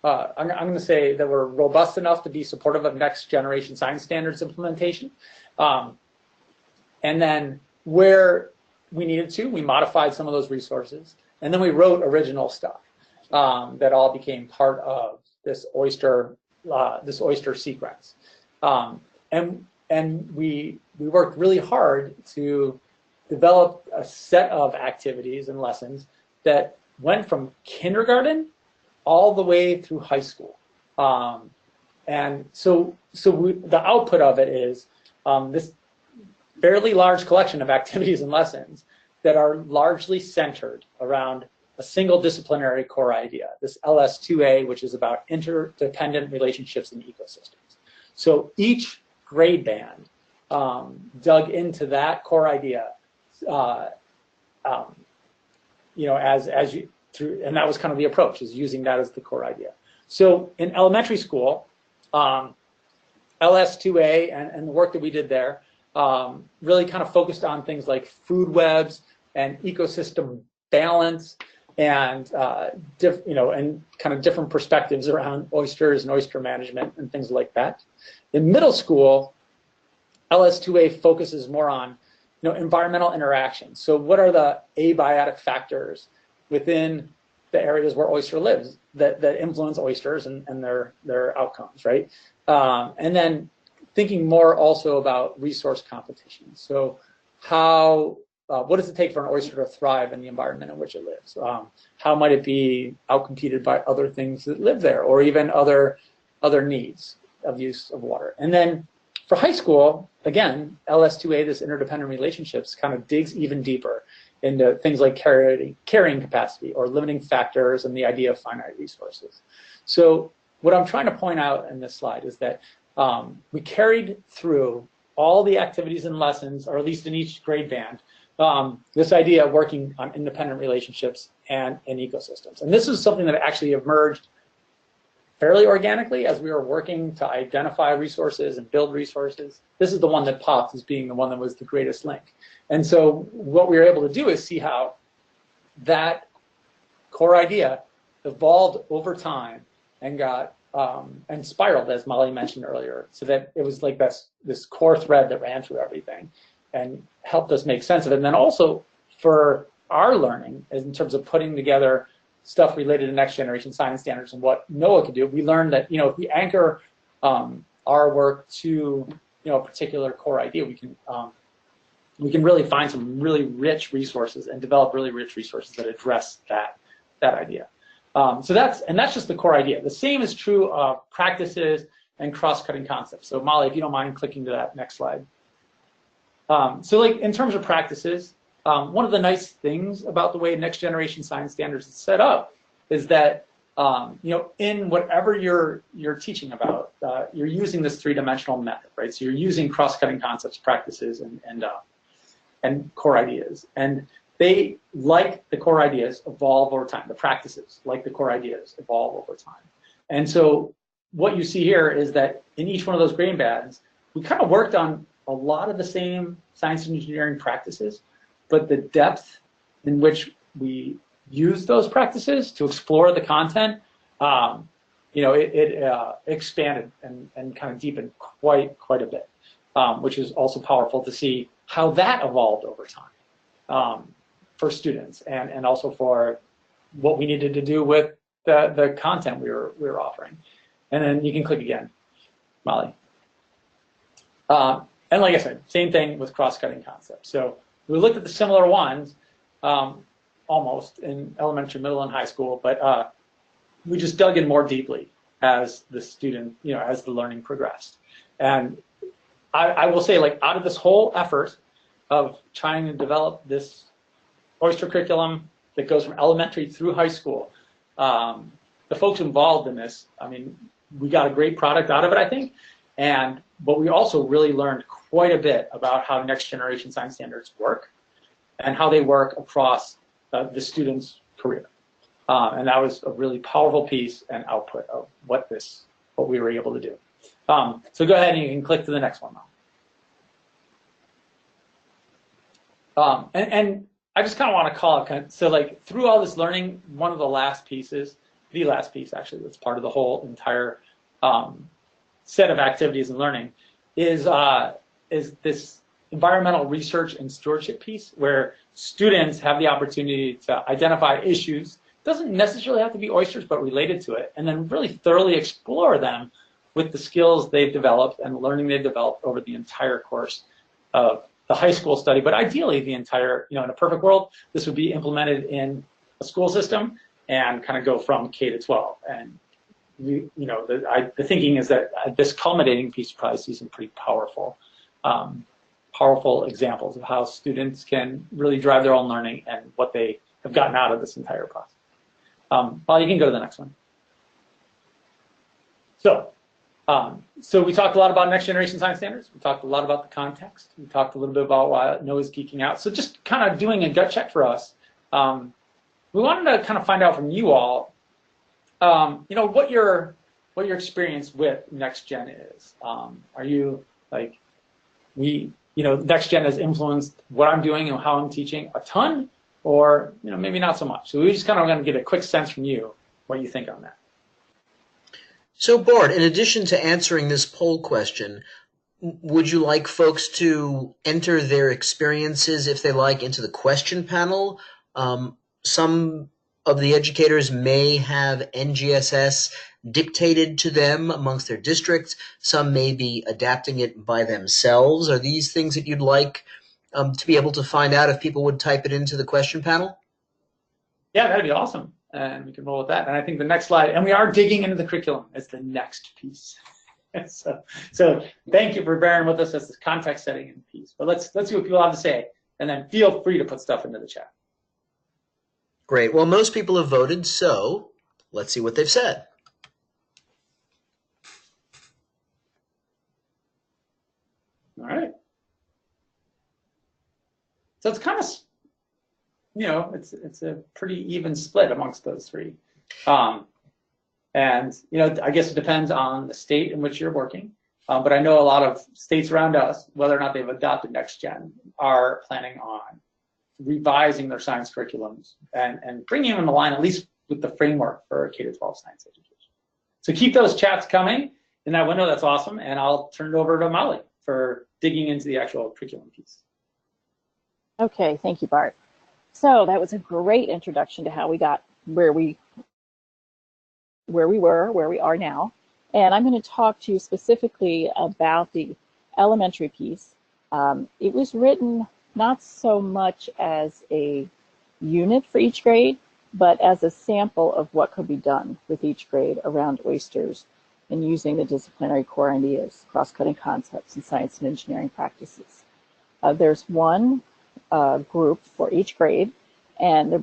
going to say that were robust enough to be supportive of next generation science standards implementation. And then where we needed to, we modified some of those resources. And then we wrote original stuff that all became part of this oyster sequence. And we worked really hard to develop a set of activities and lessons that went from kindergarten all the way through high school. And so the output of it is this fairly large collection of activities and lessons that are largely centered around a single disciplinary core idea, this LS2A, which is about interdependent relationships in ecosystems. So each grade band dug into that core idea, you know, as you through, and that was kind of the approach, is using that as the core idea. So in elementary school, LS2A and the work that we did there really kind of focused on things like food webs and ecosystem balance, and you know, and kind of different perspectives around oysters and oyster management and things like that. In middle school, LS2A focuses more on, you know, environmental interactions. So what are the abiotic factors within the areas where oyster lives that influence oysters and their outcomes, right? And then thinking more also about resource competition. So how, what does it take for an oyster to thrive in the environment in which it lives? How might it be outcompeted by other things that live there, or even other needs of use of water? And then for high school, again, LS2A, this interdependent relationships, kind of digs even deeper into things like carrying capacity or limiting factors and the idea of finite resources. So what I'm trying to point out in this slide is that we carried through all the activities and lessons, or at least in each grade band, this idea of working on independent relationships and in ecosystems. And this is something that actually emerged fairly organically as we were working to identify resources and build resources. This is the one that popped as being the one that was the greatest link. And so what we were able to do is see how that core idea evolved over time and got and spiraled, as Molly mentioned earlier, so that it was like this core thread that ran through everything and helped us make sense of it. And then also for our learning, in terms of putting together stuff related to next generation science standards and what NOAA could do, we learned that, you know, if we anchor our work to, you know, a particular core idea, we can really find some really rich resources and develop really rich resources that address that idea. So that's just the core idea. The same is true of practices and cross-cutting concepts. So Molly, if you don't mind clicking to that next slide. So like in terms of practices, one of the nice things about the way next generation science standards is set up is that you know, in whatever you're teaching about, you're using this three-dimensional method, right? So you're using cross-cutting concepts, practices, and core ideas. And they, like the core ideas, evolve over time. The practices, like the core ideas, evolve over time. And so what you see here is that in each one of those grade bands, we kind of worked on a lot of the same science and engineering practices, but the depth in which we use those practices to explore the content, you know, it expanded and kind of deepened quite a bit, which is also powerful to see how that evolved over time for students and also for what we needed to do with the content we were offering. And then you can click again, Molly. And like I said, same thing with cross-cutting concepts. So we looked at the similar ones almost in elementary, middle, and high school, but we just dug in more deeply as the student, you know, as the learning progressed. And I will say, like, out of this whole effort of trying to develop this Oyster curriculum that goes from elementary through high school, the folks involved in this, I mean, we got a great product out of it, I think. But we also really learned quite a bit about how next generation science standards work and how they work across the student's career. And that was a really powerful piece and output of what we were able to do. So go ahead and you can click to the next one now. And I just kind of want to call it, so like through all this learning, one of the last pieces, the last piece actually that's part of the whole entire set of activities and learning is this environmental research and stewardship piece where students have the opportunity to identify issues, doesn't necessarily have to be oysters, but related to it, and then really thoroughly explore them with the skills they've developed and the learning they've developed over the entire course of the high school study, but ideally the entire, you know, in a perfect world, this would be implemented in a school system and kind of go from K to 12. And you know, the thinking is that this culminating piece you probably see some pretty powerful examples of how students can really drive their own learning and what they have gotten out of this entire process. Well, you can go to the next one. So we talked a lot about next generation science standards. We talked a lot about the context. We talked a little bit about why Noah's geeking out. So just kind of doing a gut check for us. We wanted to kind of find out from you all, you know, what your experience with next gen is. Are you like, you know, next gen has influenced what I'm doing and how I'm teaching a ton, or, you know, maybe not so much. So we just kind of going to get a quick sense from you what you think on that. So Bart, in addition to answering this poll question, would you like folks to enter their experiences, if they like, into the question panel? Some of the educators may have NGSS dictated to them amongst their districts. Some may be adapting it by themselves. Are these things that you'd like to be able to find out if people would type it into the question panel? Yeah, that'd be awesome. And we can roll with that. And I think the next slide, and we are digging into the curriculum as the next piece. So thank you for bearing with us as this context setting piece. But let's see what people have to say, and then feel free to put stuff into the chat. Great. Well, most people have voted, so let's see what they've said. All right. So it's kind of, you know, it's a pretty even split amongst those three. And, you know, I guess it depends on the state in which you're working. But I know a lot of states around us, whether or not they've adopted next gen, are planning on revising their science curriculums and bringing them in line, at least with the framework for K-12 science education. So keep those chats coming in that window. That's awesome. And I'll turn it over to Molly for digging into the actual curriculum piece. Okay, thank you, Bart. So that was a great introduction to how we got where we are now. And I'm going to talk to you specifically about the elementary piece. It was written not so much as a unit for each grade, but as a sample of what could be done with each grade around oysters and using the disciplinary core ideas, cross-cutting concepts, and science and engineering practices. There's one group for each grade, and they're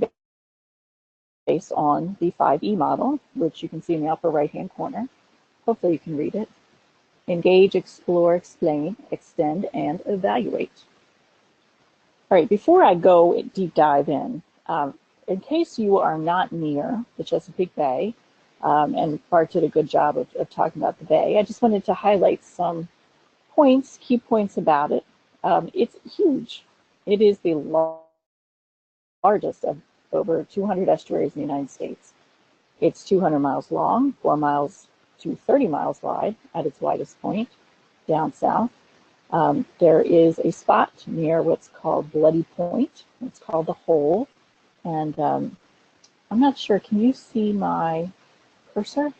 based on the 5E model, which you can see in the upper right-hand corner. Hopefully you can read it. Engage, explore, explain, extend, and evaluate. All right, before I go deep dive in case you are not near the Chesapeake Bay, and Bart did a good job of talking about the Bay, I just wanted to highlight some points, key points about it. It's huge. It is the largest of over 200 estuaries in the United States. It's 200 miles long, 4 miles to 30 miles wide at its widest point down south. There is a spot near what's called Bloody Point. It's called the Hole. And I'm not sure, can you see my cursor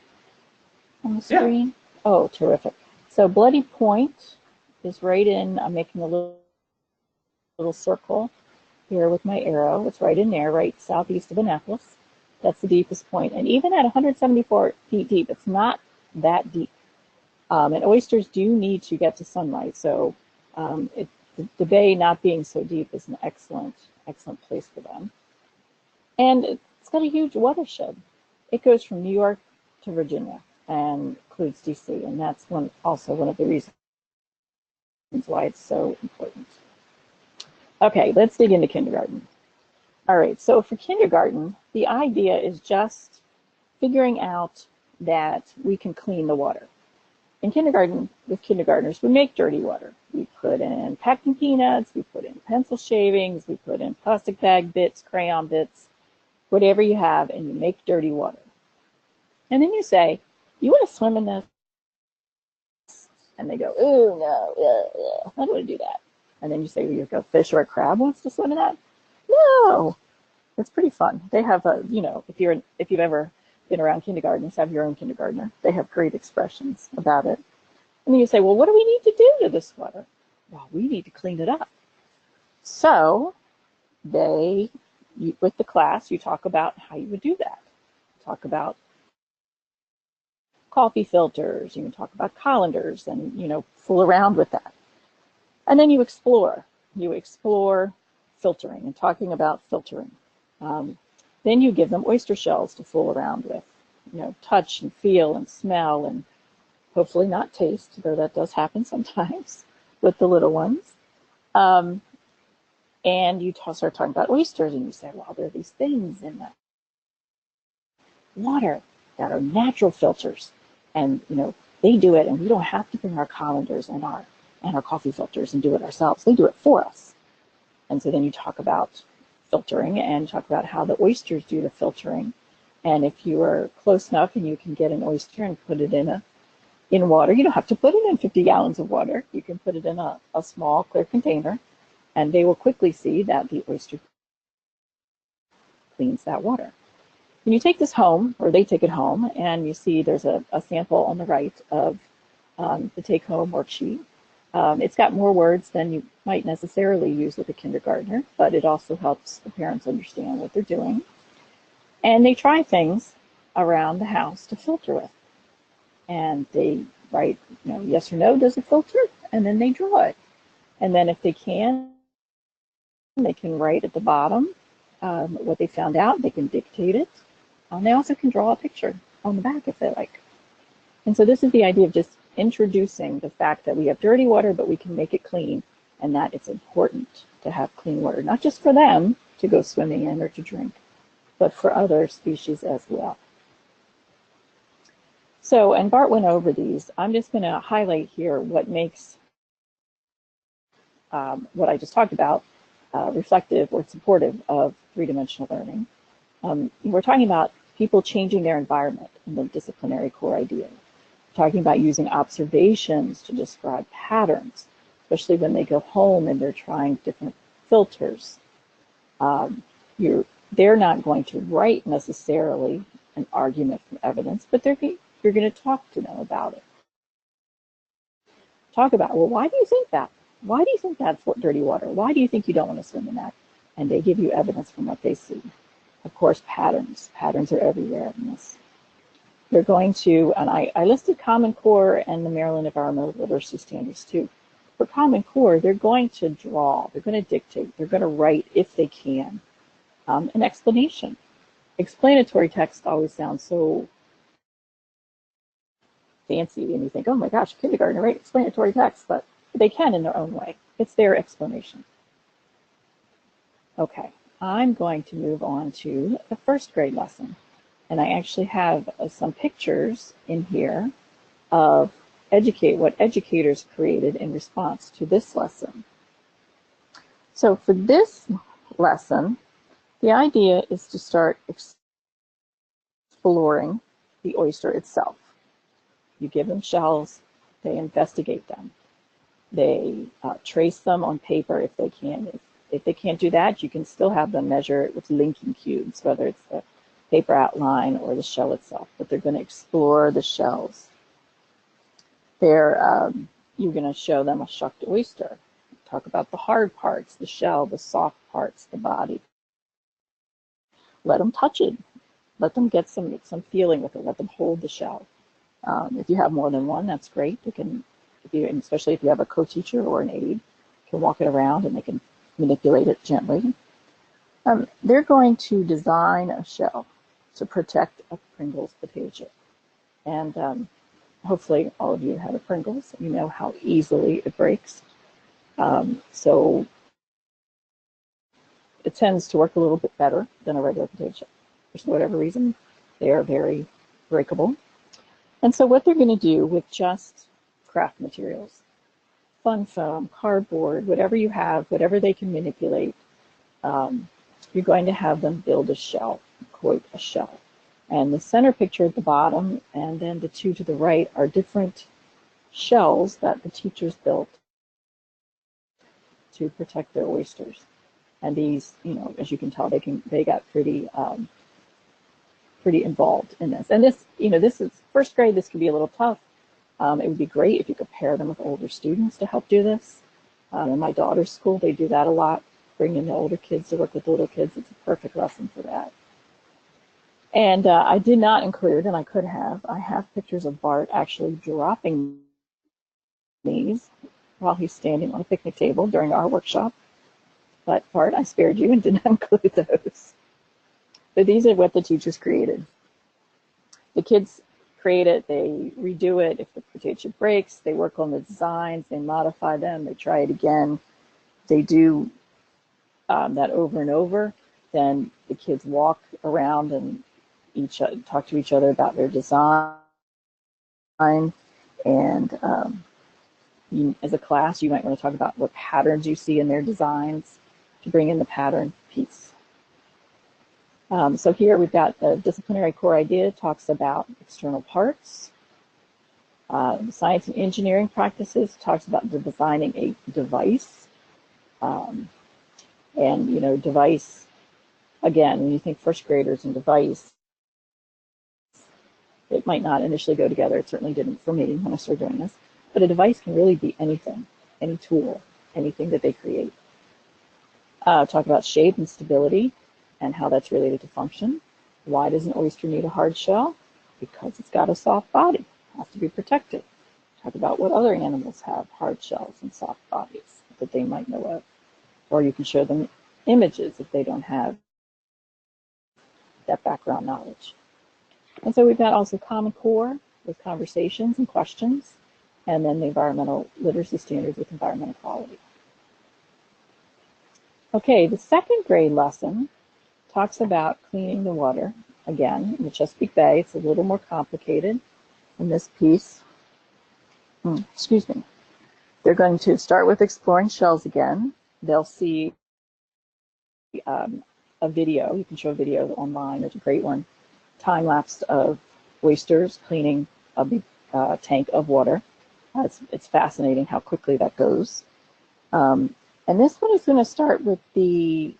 on the screen? Yeah. Oh, terrific. So Bloody Point is right in, I'm making a little circle here with my arrow. It's right in there, right southeast of Annapolis. That's the deepest point. And even at 174 feet deep, it's not that deep. And oysters do need to get to sunlight. So the bay not being so deep is an excellent place for them. And it's got a huge watershed. It goes from New York to Virginia and includes DC. And that's also one of the reasons why it's so important. Okay, let's dig into kindergarten. All right, so for kindergarten, the idea is just figuring out that we can clean the water. In kindergarten, with kindergartners, we make dirty water. We put in packing peanuts, we put in pencil shavings, we put in plastic bag bits, crayon bits, whatever you have, and you make dirty water. And then you say, you want to swim in this? And they go, oh, no, I don't want to do that. And then you say, well, you go, fish or a crab wants to swim in that? No, it's pretty fun. They have a, if you've ever been around kindergartens, have your own kindergartner. They have great expressions about it. And then you say, well, what do we need to do to this water? Well, we need to clean it up. So with the class, you talk about how you would do that. Talk about coffee filters, you can talk about colanders and, fool around with that. And then you explore filtering and talking about filtering. Then you give them oyster shells to fool around with, touch and feel and smell and hopefully not taste, though that does happen sometimes with the little ones. And you start talking about oysters and you say, well, there are these things in the water that are natural filters. And, they do it and we don't have to bring our colanders and our coffee filters and do it ourselves. They do it for us. And so then you talk about filtering and talk about how the oysters do the filtering. And if you are close enough and you can get an oyster and put it in water, you don't have to put it in 50 gallons of water. You can put it in a small clear container and they will quickly see that the oyster cleans that water. When you take this home, or they take it home, and you see there's a sample on the right of the take-home worksheet. It's got more words than you might necessarily use with a kindergartner, but it also helps the parents understand what they're doing. And they try things around the house to filter with. And they write, yes or no, does it filter? And then they draw it. And then if they can write at the bottom what they found out. They can dictate it. They also can draw a picture on the back if they like. And so this is the idea of just introducing the fact that we have dirty water, but we can make it clean, and that it's important to have clean water, not just for them to go swimming in or to drink, but for other species as well. So, and Bart went over these. I'm just going to highlight here what makes what I just talked about reflective or supportive of three-dimensional learning. We're talking about people changing their environment and the disciplinary core idea. We're talking about using observations to describe patterns, especially when they go home and they're trying different filters. They're not going to write necessarily an argument from evidence, but you're going to talk to them about it. Talk about, well, why do you think that? Why do you think that's dirty water? Why do you think you don't want to swim in that? And they give you evidence from what they see. Of course, patterns. Patterns are everywhere in this. They're going to, and I listed Common Core and the Maryland Environmental Literacy Standards too. For Common Core, they're going to draw, they're going to dictate, they're going to write, if they can, an explanation explanatory text always sounds so fancy, and you think, oh my gosh, kindergarten, right? Explanatory text, but they can in their own way. It's their explanation. Okay, I'm going to move on to the first grade lesson. And I actually have some pictures in here of what educators created in response to this lesson. So for this lesson, the idea is to start exploring the oyster itself. You give them shells, they investigate them. They trace them on paper if they can. If they can't do that, you can still have them measure it with linking cubes, whether it's the paper outline or the shell itself, but they're going to explore the shells. You're going to show them a shucked oyster. Talk about the hard parts, the shell, the soft parts, the body. Let them touch it. Let them get some feeling with it. Let them hold the shell. If you have more than one, that's great. You can, especially if you have a co-teacher or an aide, can walk it around and they can manipulate it gently. They're going to design a shell to protect a Pringles potato chip. And hopefully all of you have a Pringles. You know how easily it breaks. So it tends to work a little bit better than a regular potato chip. For whatever reason, they are very breakable. And so what they're going to do with just craft materials, fun foam, cardboard, whatever you have, whatever they can manipulate, you're going to have them build a shell, quote, a shell. And the center picture at the bottom and then the two to the right are different shells that the teachers built to protect their oysters. And these, as you can tell, they got pretty involved in this. And this, this is first grade. This could be a little tough. It would be great if you could pair them with older students to help do this. In my daughter's school, they do that a lot. Bring in the older kids to work with the little kids. It's a perfect lesson for that. And I did not include, and I could have, I have pictures of Bart actually dropping these while he's standing on a picnic table during our workshop. But Bart, I spared you and did not include those. But these are what the teachers created. The kids create it, they redo it. If the potato chip breaks, they work on the designs, they modify them, they try it again. They do that over and over. Then the kids walk around and talk to each other about their design. And as a class, you might want to talk about what patterns you see in their designs to bring in the pattern piece. So here we've got the disciplinary core idea, talks about external parts. Science and engineering practices talks about designing a device. And, device, again, when you think first graders and device, it might not initially go together. It certainly didn't for me when I started doing this. But a device can really be anything, any tool, anything that they create. Talk about shape and stability and how that's related to function. Why does an oyster need a hard shell? Because it's got a soft body. It has to be protected. Talk about what other animals have hard shells and soft bodies that they might know of. Or you can show them images if they don't have that background knowledge. And so we've got also Common Core with conversations and questions, and then the environmental literacy standards with environmental quality. Okay, the second grade lesson talks about cleaning the water. Again, in the Chesapeake Bay, it's a little more complicated in this piece. Excuse me. They're going to start with exploring shells again. They'll see a video. You can show a video online. There's a great one. Time-lapse of oysters cleaning a big tank of water. It's fascinating how quickly that goes. And this one is going to start with the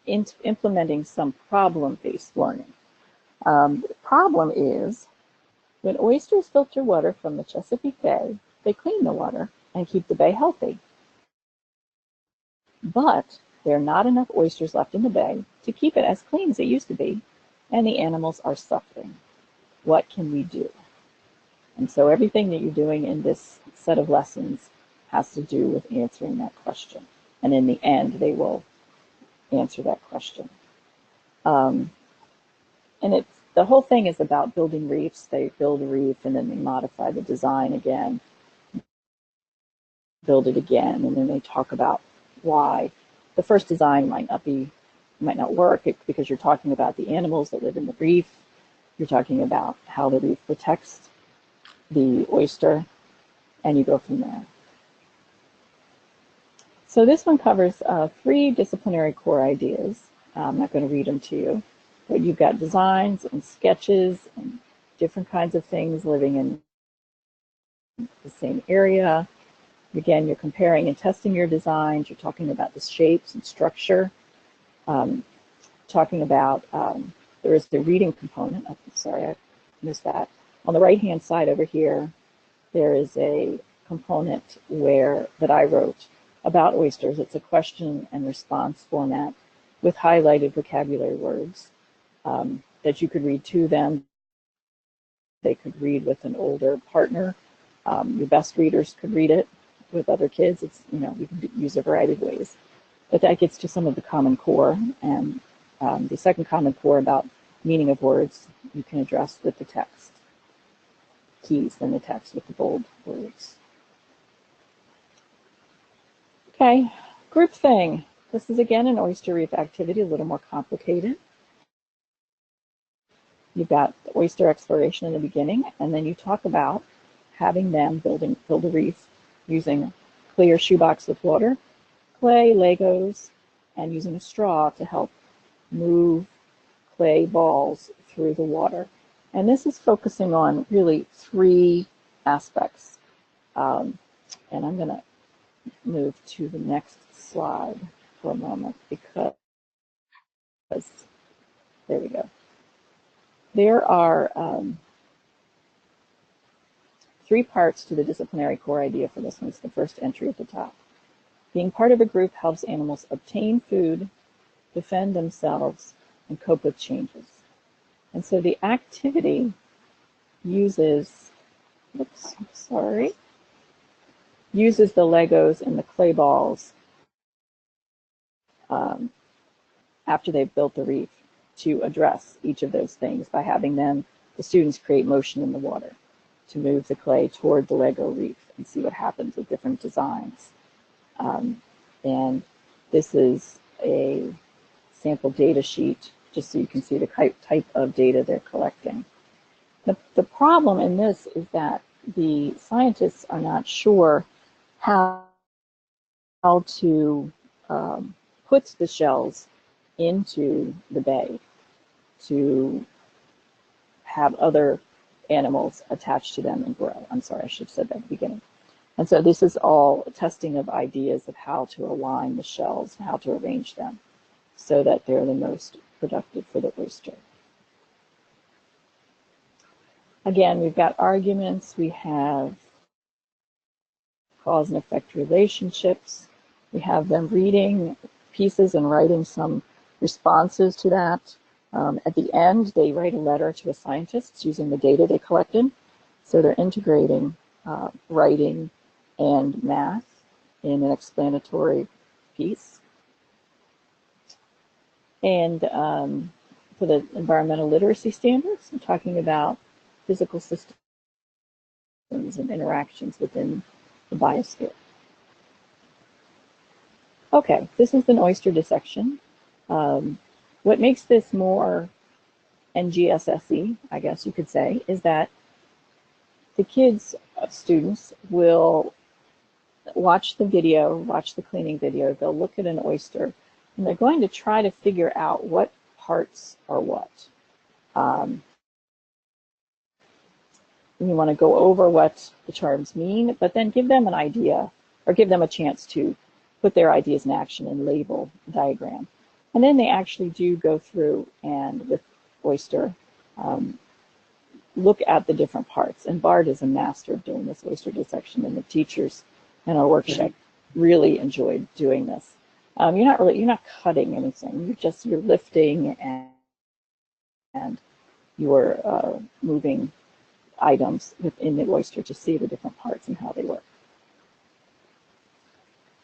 implementing some problem-based learning. The problem is when oysters filter water from the Chesapeake Bay, they clean the water and keep the bay healthy. But there are not enough oysters left in the bay to keep it as clean as it used to be, and the animals are suffering. What can we do? And so everything that you're doing in this set of lessons has to do with answering that question. And in the end, they will answer that question. and it's, the whole thing is about building reefs. They build a reef and then they modify the design again, build it again, and then they talk about why the first design might not work because you're talking about the animals that live in the reef. You're talking about how the reef protects the oyster, and you go from there. So this one covers 3 disciplinary core ideas. I'm not going to read them to you, but you've got designs and sketches and different kinds of things living in the same area. Again, you're comparing and testing your designs. You're talking about the shapes and structure. Talking about, there is the reading component. I'm sorry, I missed that. On the right-hand side over here, there is a component that I wrote about oysters. It's a question and response format with highlighted vocabulary words that you could read to them. They could read with an older partner. Your best readers could read it with other kids. It's, you can use a variety of ways. But that gets to some of the common core. And the second common core about meaning of words you can address with the text. Keys in the text with the bold words. Okay, group thing. This is again an oyster reef activity, a little more complicated. You've got the oyster exploration in the beginning, and then you talk about having them build a reef using a clear shoebox with water, clay, Legos, and using a straw to help move clay balls through the water. And this is focusing on really 3 aspects. And I'm going to move to the next slide for a moment because there we go. There are 3 parts to the disciplinary core idea for this one. It's the first entry at the top. Being part of a group helps animals obtain food, defend themselves, and cope with changes. And so the activity uses the Legos and the clay balls after they've built the reef to address each of those things by having the students create motion in the water to move the clay toward the Lego reef and see what happens with different designs. And this is a sample data sheet just so you can see the type of data they're collecting. The problem in this is that the scientists are not sure how to put the shells into the bay to have other animals attached to them and grow. I'm sorry, I should have said that at the beginning. And so this is all testing of ideas of how to align the shells and how to arrange them so that they're the most productive for the oyster. Again, we've got arguments, we have cause and effect relationships, we have them reading pieces and writing some responses to that. At the end, they write a letter to a scientist using the data they collected. So they're integrating writing and math in an explanatory piece. And for the environmental literacy standards, I'm talking about physical systems and interactions within the biosphere. Okay, this is an oyster dissection. What makes this more NGSSE, I guess you could say, is that the students will watch the video, watch the cleaning video, they'll look at an oyster, and they're going to try to figure out what parts are what. You want to go over what the terms mean, but then give them an idea, or give them a chance to put their ideas in action and label the diagram. And then they actually do go through and, with oyster, look at the different parts. And Bart is a master of doing this oyster dissection, and the teachers in our workshop really enjoyed doing this. You're not cutting anything. You're lifting and you're moving items within the oyster to see the different parts and how they work.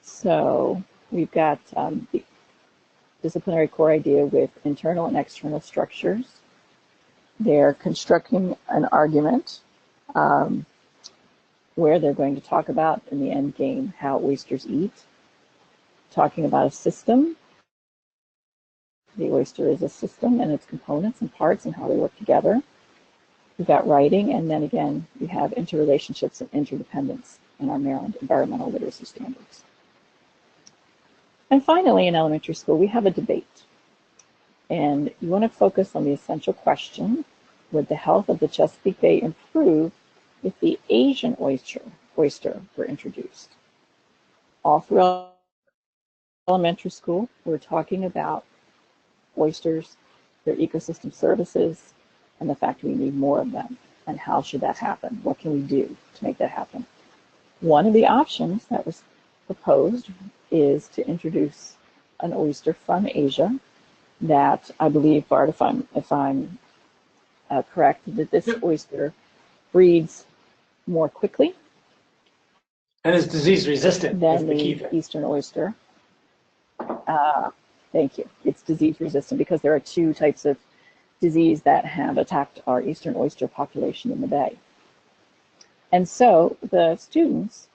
So we've got the disciplinary core idea with internal and external structures. They're constructing an argument where they're going to talk about, in the end game, how oysters eat, talking about a system. The oyster is a system and its components and parts and how they work together. We've got writing, and then again, we have interrelationships and interdependence in our Maryland environmental literacy standards. And finally, in elementary school, we have a debate. And you want to focus on the essential question: would the health of the Chesapeake Bay improve if the Asian oyster were introduced? All through elementary school, we're talking about oysters, their ecosystem services, and the fact we need more of them. And how should that happen? What can we do to make that happen? One of the options that was proposed is to introduce an oyster from Asia that, I believe, Bart, if I'm correct, that this oyster breeds more quickly and is disease resistant than the eastern oyster. Thank you. It's disease resistant because there are two types of disease that have attacked our eastern oyster population in the bay. And so the students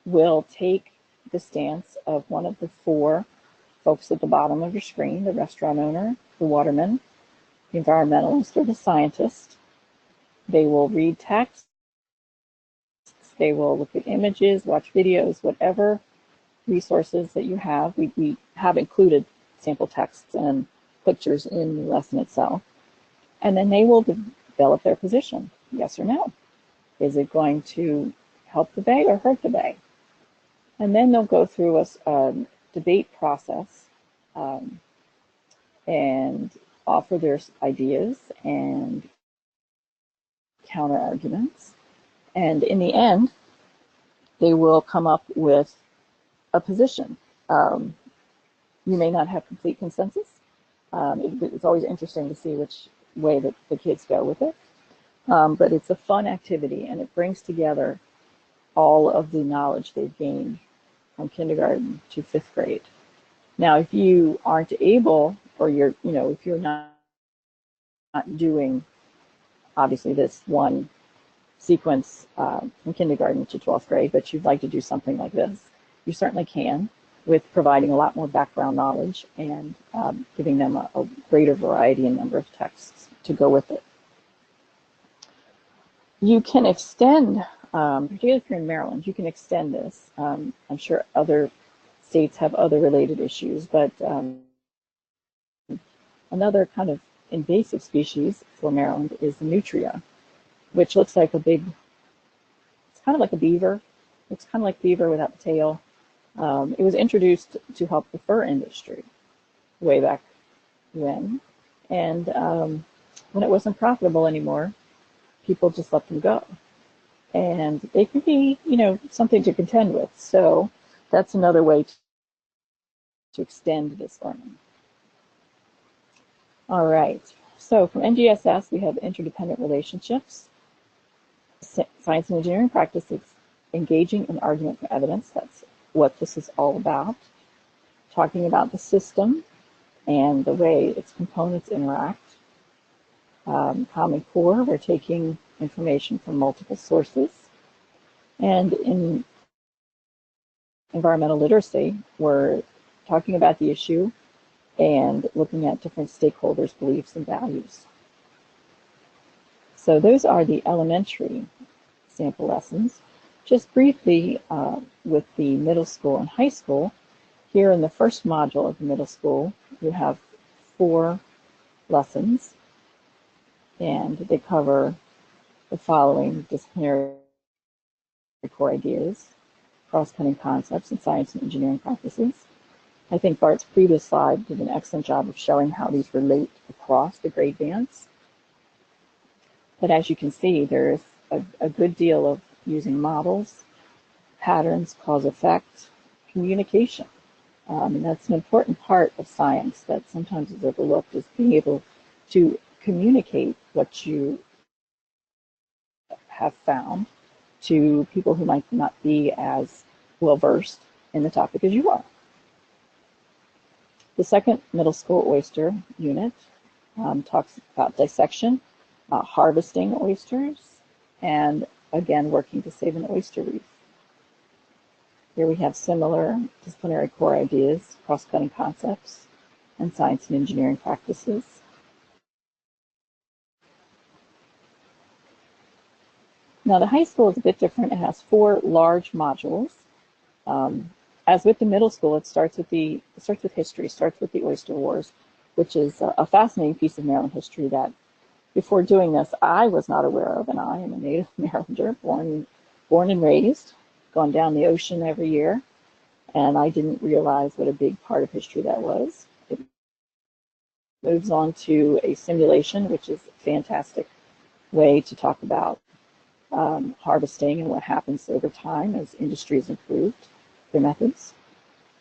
will take the stance of one of the four folks at the bottom of your screen: the restaurant owner, the waterman, the environmentalist, or the scientist. They will read text, they will look at images, watch videos, whatever resources that you have. We have included sample texts and pictures in the lesson itself. And then they will develop their position, yes or no. Is it going to help the bay or hurt the bay? And then they'll go through a debate process and offer their ideas and counter arguments. And in the end, they will come up with a position. You may not have complete consensus. It's always interesting to see which way that the kids go with it. But it's a fun activity, and it brings together all of the knowledge they've gained from kindergarten to 5th grade. Now, if you aren't able, or if you're not doing, obviously, this one sequence from kindergarten to 12th grade, but you'd like to do something like this, you certainly can, with providing a lot more background knowledge and giving them a greater variety and number of texts to go with it. You can extend, particularly if you're in Maryland, you can extend this. I'm sure other states have other related issues, but another kind of invasive species for Maryland is the nutria, which looks like it's kind of like a beaver. Looks kind of like beaver without the tail. It was introduced to help the fur industry way back when. And when it wasn't profitable anymore, people just let them go. And they can be, something to contend with. So that's another way to extend this learning. All right. So from NGSS, we have interdependent relationships. Science and engineering practices, engaging in argument for evidence. That's what this is all about. Talking about the system and the way its components interact. Common Core, we're taking information from multiple sources. And in environmental literacy, we're talking about the issue and looking at different stakeholders' beliefs and values. So those are the elementary sample lessons. Just briefly, with the middle school and high school, here in the first module of the middle school, you have 4 lessons, and they cover the following: disciplinary core ideas, cross-cutting concepts, and science and engineering practices. I think Bart's previous slide did an excellent job of showing how these relate across the grade bands. But as you can see, there's a good deal of using models, patterns, cause-effect, communication. And that's an important part of science that sometimes is overlooked, is being able to communicate what you have found to people who might not be as well-versed in the topic as you are. The second middle school oyster unit talks about dissection, harvesting oysters, and again, working to save an oyster reef. Here we have similar disciplinary core ideas, cross-cutting concepts, and science and engineering practices. Now, the high school is a bit different. It has 4 large modules. As with the middle school, it starts with history, starts with the Oyster Wars, which is a fascinating piece of Maryland history that, before doing this, I was not aware of, and I am a native Marylander, born and raised, gone down the ocean every year, and I didn't realize what a big part of history that was. It moves on to a simulation, which is a fantastic way to talk about harvesting and what happens over time as industries improved their methods.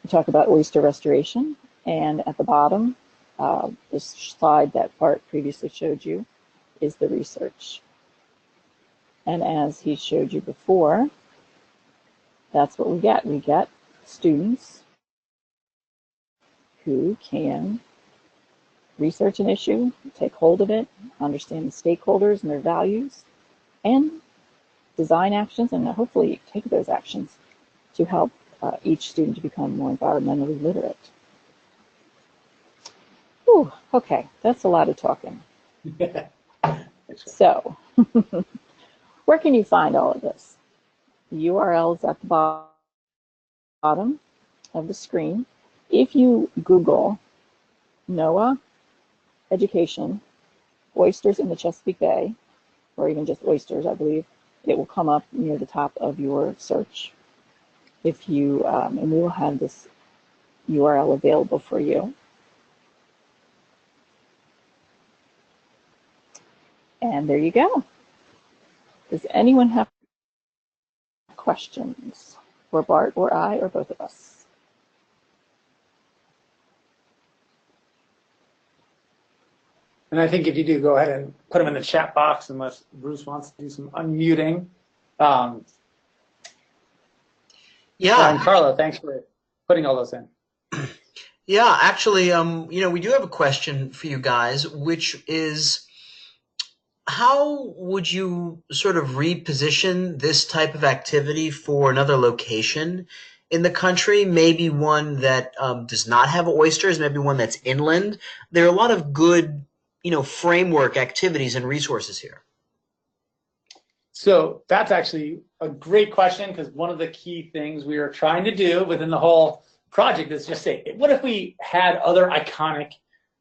We talk about oyster restoration, and at the bottom, this slide that Bart previously showed you is the research. And as he showed you before, that's what we get. We get students who can research an issue, take hold of it, understand the stakeholders and their values, and design actions, and hopefully take those actions to help each student to become more environmentally literate. Whew, okay, that's a lot of talking. So, where can you find all of this? The URL is at the bottom of the screen. If you Google NOAA education, oysters in the Chesapeake Bay, or even just oysters, I believe, it will come up near the top of your search. If you, and we will have this URL available for you. And there you go. Does anyone have questions for Bart or I or both of us? And I think if you do, go ahead and put them in the chat box unless Bruce wants to do some unmuting. Yeah. And Carla, thanks for putting all those in. Yeah, actually, we do have a question for you guys, which is, how would you sort of reposition this type of activity for another location in the country? Maybe one that does not have oysters, maybe one that's inland. There are a lot of good, framework activities and resources here. So that's actually a great question, because one of the key things we are trying to do within the whole project is just say, what if we had other iconic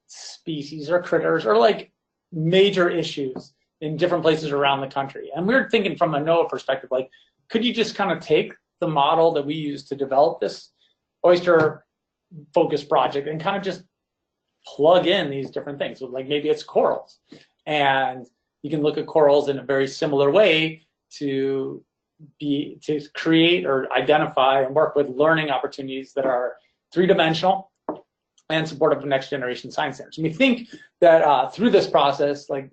species or critters or like major issues in different places around the country? And we're thinking from a NOAA perspective, like, could you just kind of take the model that we use to develop this oyster focused project and kind of just plug in these different things? So like maybe it's corals, and you can look at corals in a very similar way to create or identify and work with learning opportunities that are 3-dimensional and supportive of next generation science centers. And we think that through this process, like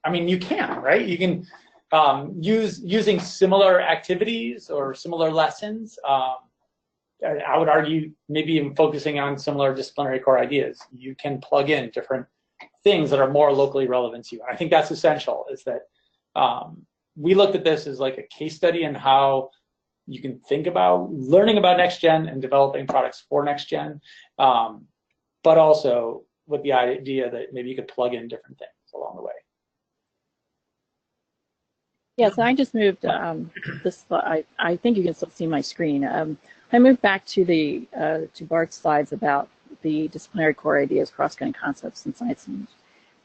I mean, you can, right? You can using similar activities or similar lessons. I would argue maybe even focusing on similar disciplinary core ideas. You can plug in different things that are more locally relevant to you. And I think that's essential, is that we looked at this as like a case study in how you can think about learning about next gen and developing products for next gen, but also with the idea that maybe you could plug in different things along the way. Yeah, so I just moved this. I think you can still see my screen. I moved back to to Bart's slides about the disciplinary core ideas, cross-cutting concepts, and science and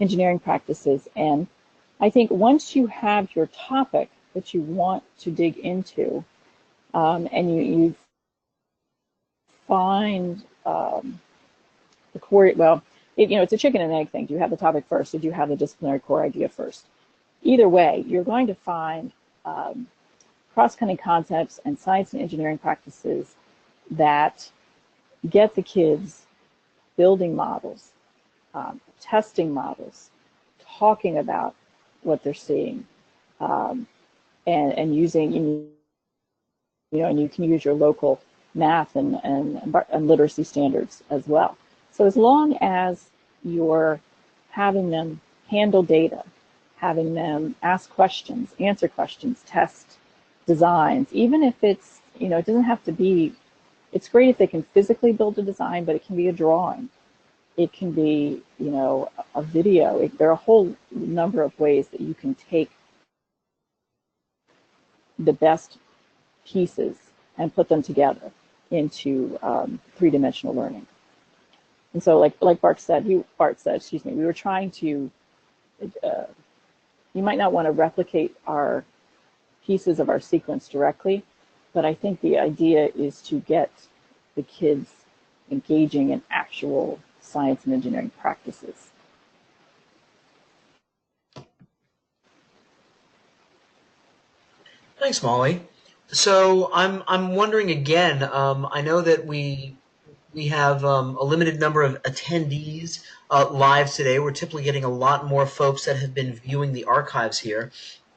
engineering practices. And I think once you have your topic that you want to dig into, and you find the core, well, it's a chicken and egg thing. Do you have the topic first, or do you have the disciplinary core idea first? Either way, you're going to find cross-cutting concepts and science and engineering practices that get the kids building models, testing models, talking about what they're seeing, and using, and you can use your local math and literacy standards as well. So as long as you're having them handle data, having them ask questions, answer questions, test designs, even if it's, it doesn't have to be, it's great if they can physically build a design, but it can be a drawing. It can be, a video. There are a whole number of ways that you can take the best pieces and put them together into three-dimensional learning. And so, like Bart said, we were trying to. You might not want to replicate our pieces of our sequence directly, but I think the idea is to get the kids engaging in actual science and engineering practices. Thanks, Molly. So I'm wondering again. I know that we have a limited number of attendees live today. We're typically getting a lot more folks that have been viewing the archives here.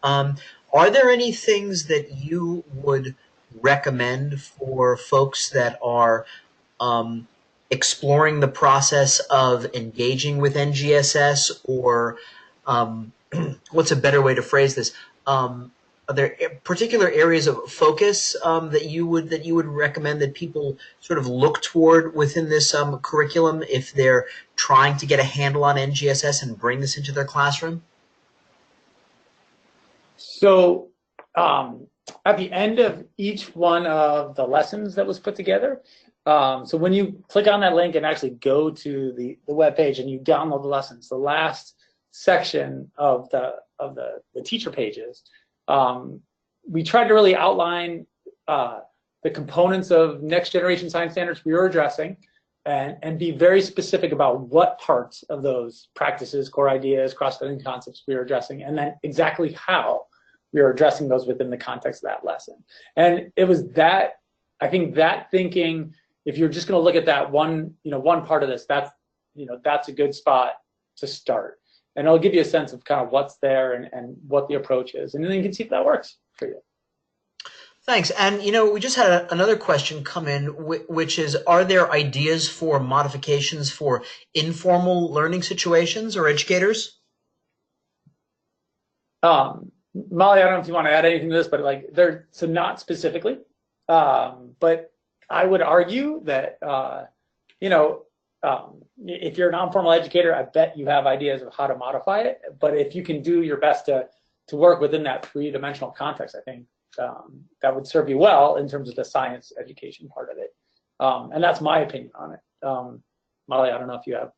Are there any things that you would recommend for folks that are exploring the process of engaging with NGSS, or what's a better way to phrase this? Are there particular areas of focus that you would recommend that people sort of look toward within this curriculum if they're trying to get a handle on NGSS and bring this into their classroom? So at the end of each one of the lessons that was put together, so when you click on that link and actually go to the web page and you download the lessons, the last section of the teacher pages, we tried to really outline the components of next generation science standards we were addressing, and be very specific about what parts of those practices, core ideas, cross-cutting concepts we were addressing, and then exactly how we were addressing those within the context of that lesson. And it was that, I think that thinking, if you're just going to look at that one part of this, that's a good spot to start. And it'll give you a sense of kind of what's there and what the approach is. And then you can see if that works for you. Thanks. And, we just had another question come in, which is, are there ideas for modifications for informal learning situations or educators? Molly, I don't know if you want to add anything to this, but so not specifically. But I would argue that, if you're a non-formal educator, I bet you have ideas of how to modify it. But if you can do your best to work within that three-dimensional context, I think that would serve you well in terms of the science education part of it. And that's my opinion on it. Molly, I don't know if you have.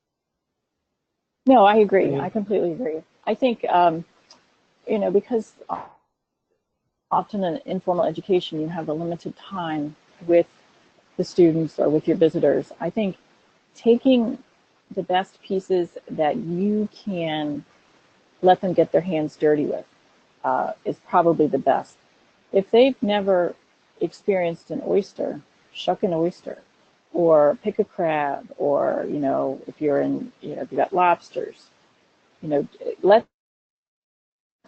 No, I agree. I completely agree. I think, because often in informal education, you have a limited time with the students or with your visitors. I think taking the best pieces that you can let them get their hands dirty with is probably the best. If they've never experienced an oyster, shuck an oyster, or pick a crab, or, if you're in, if you've got lobsters, let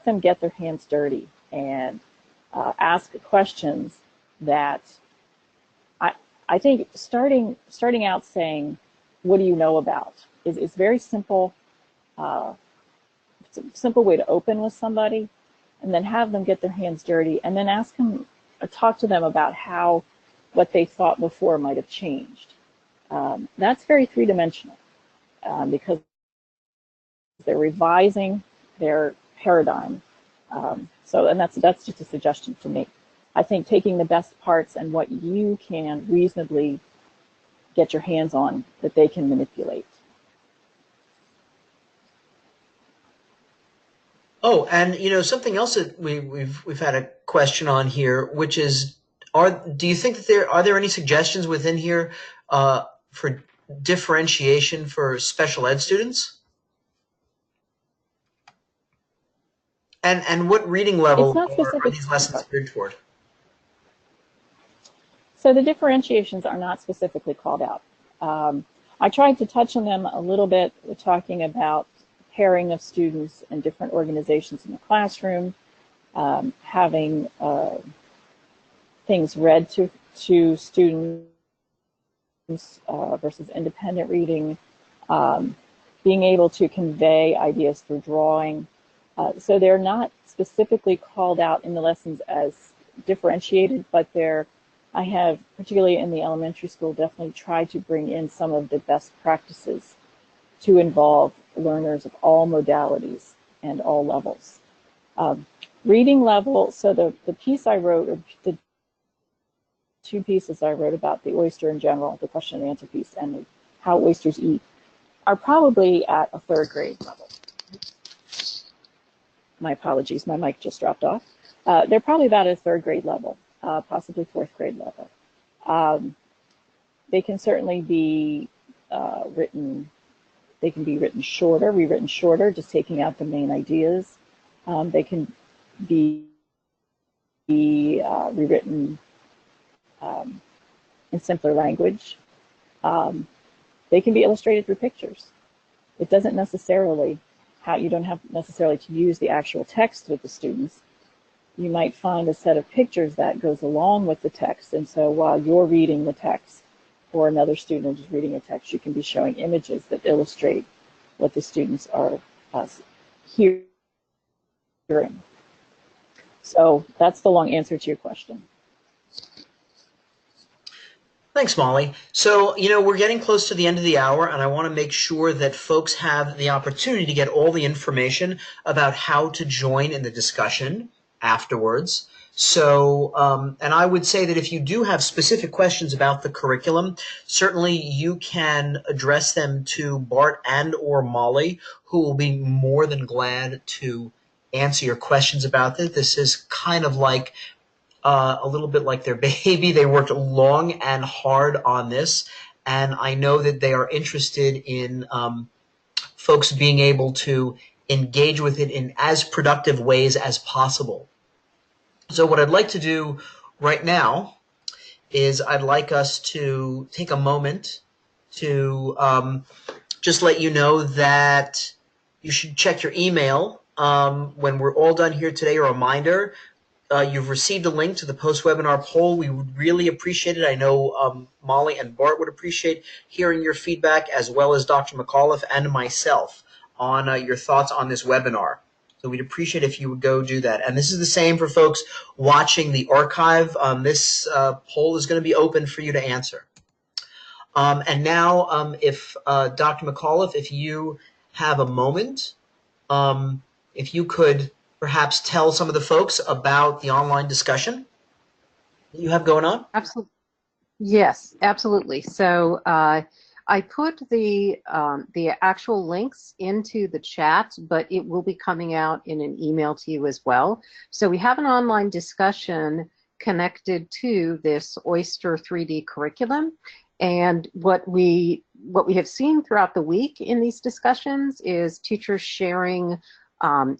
them get their hands dirty and ask questions that I think starting out saying, what do you know about, is very simple. It's a simple way to open with somebody, and then have them get their hands dirty, and then ask them, talk to them about how what they thought before might have changed. That's very three-dimensional because they're revising their paradigm. And that's just a suggestion for me. I think taking the best parts and what you can reasonably get your hands on that they can manipulate. Oh, and something else that we've had a question on here, which is, do you think that are there any suggestions within here for differentiation for special ed students? And what reading level are these lessons geared toward? So the differentiations are not specifically called out. I tried to touch on them a little bit, talking about pairing of students in different organizations in the classroom, having things read to students versus independent reading, being able to convey ideas through drawing, So they're not specifically called out in the lessons as differentiated, but I have, particularly in the elementary school, definitely tried to bring in some of the best practices to involve learners of all modalities and all levels. Reading level, so the piece I wrote, or the two pieces I wrote about the oyster in general, the question and answer piece, and how oysters eat, are probably at a third grade level. My apologies, my mic just dropped off. They're probably about a third grade level, possibly fourth grade level. They can certainly be written. They can be written shorter, rewritten shorter, just taking out the main ideas. They can be rewritten in simpler language. They can be illustrated through pictures. It doesn't necessarily, you don't have necessarily to use the actual text with the students. You might find a set of pictures that goes along with the text, and so while you're reading the text or another student is reading a text, you can be showing images that illustrate what the students are hearing. So that's the long answer to your question. Thanks, Molly. So, we're getting close to the end of the hour, and I want to make sure that folks have the opportunity to get all the information about how to join in the discussion afterwards. So, and I would say that if you do have specific questions about the curriculum, certainly you can address them to Bart and or Molly, who will be more than glad to answer your questions about this. This is kind of like a little bit like their baby. They worked long and hard on this, and I know that they are interested in folks being able to engage with it in as productive ways as possible. So what I'd like to do right now is I'd like us to take a moment to just let you know that you should check your email when we're all done here today. A reminder, you've received a link to the post-webinar poll. We would really appreciate it. I know Molly and Bart would appreciate hearing your feedback, as well as Dr. McAuliffe and myself on your thoughts on this webinar. So we'd appreciate if you would go do that. And this is the same for folks watching the archive. This poll is going to be open for you to answer. And now, if Dr. McAuliffe, if you have a moment, if you could perhaps tell some of the folks about the online discussion that you have going on? Absolutely. Yes, absolutely. So I put the actual links into the chat, but it will be coming out in an email to you as well. So we have an online discussion connected to this Oyster 3D curriculum. And what we have seen throughout the week in these discussions is teachers sharing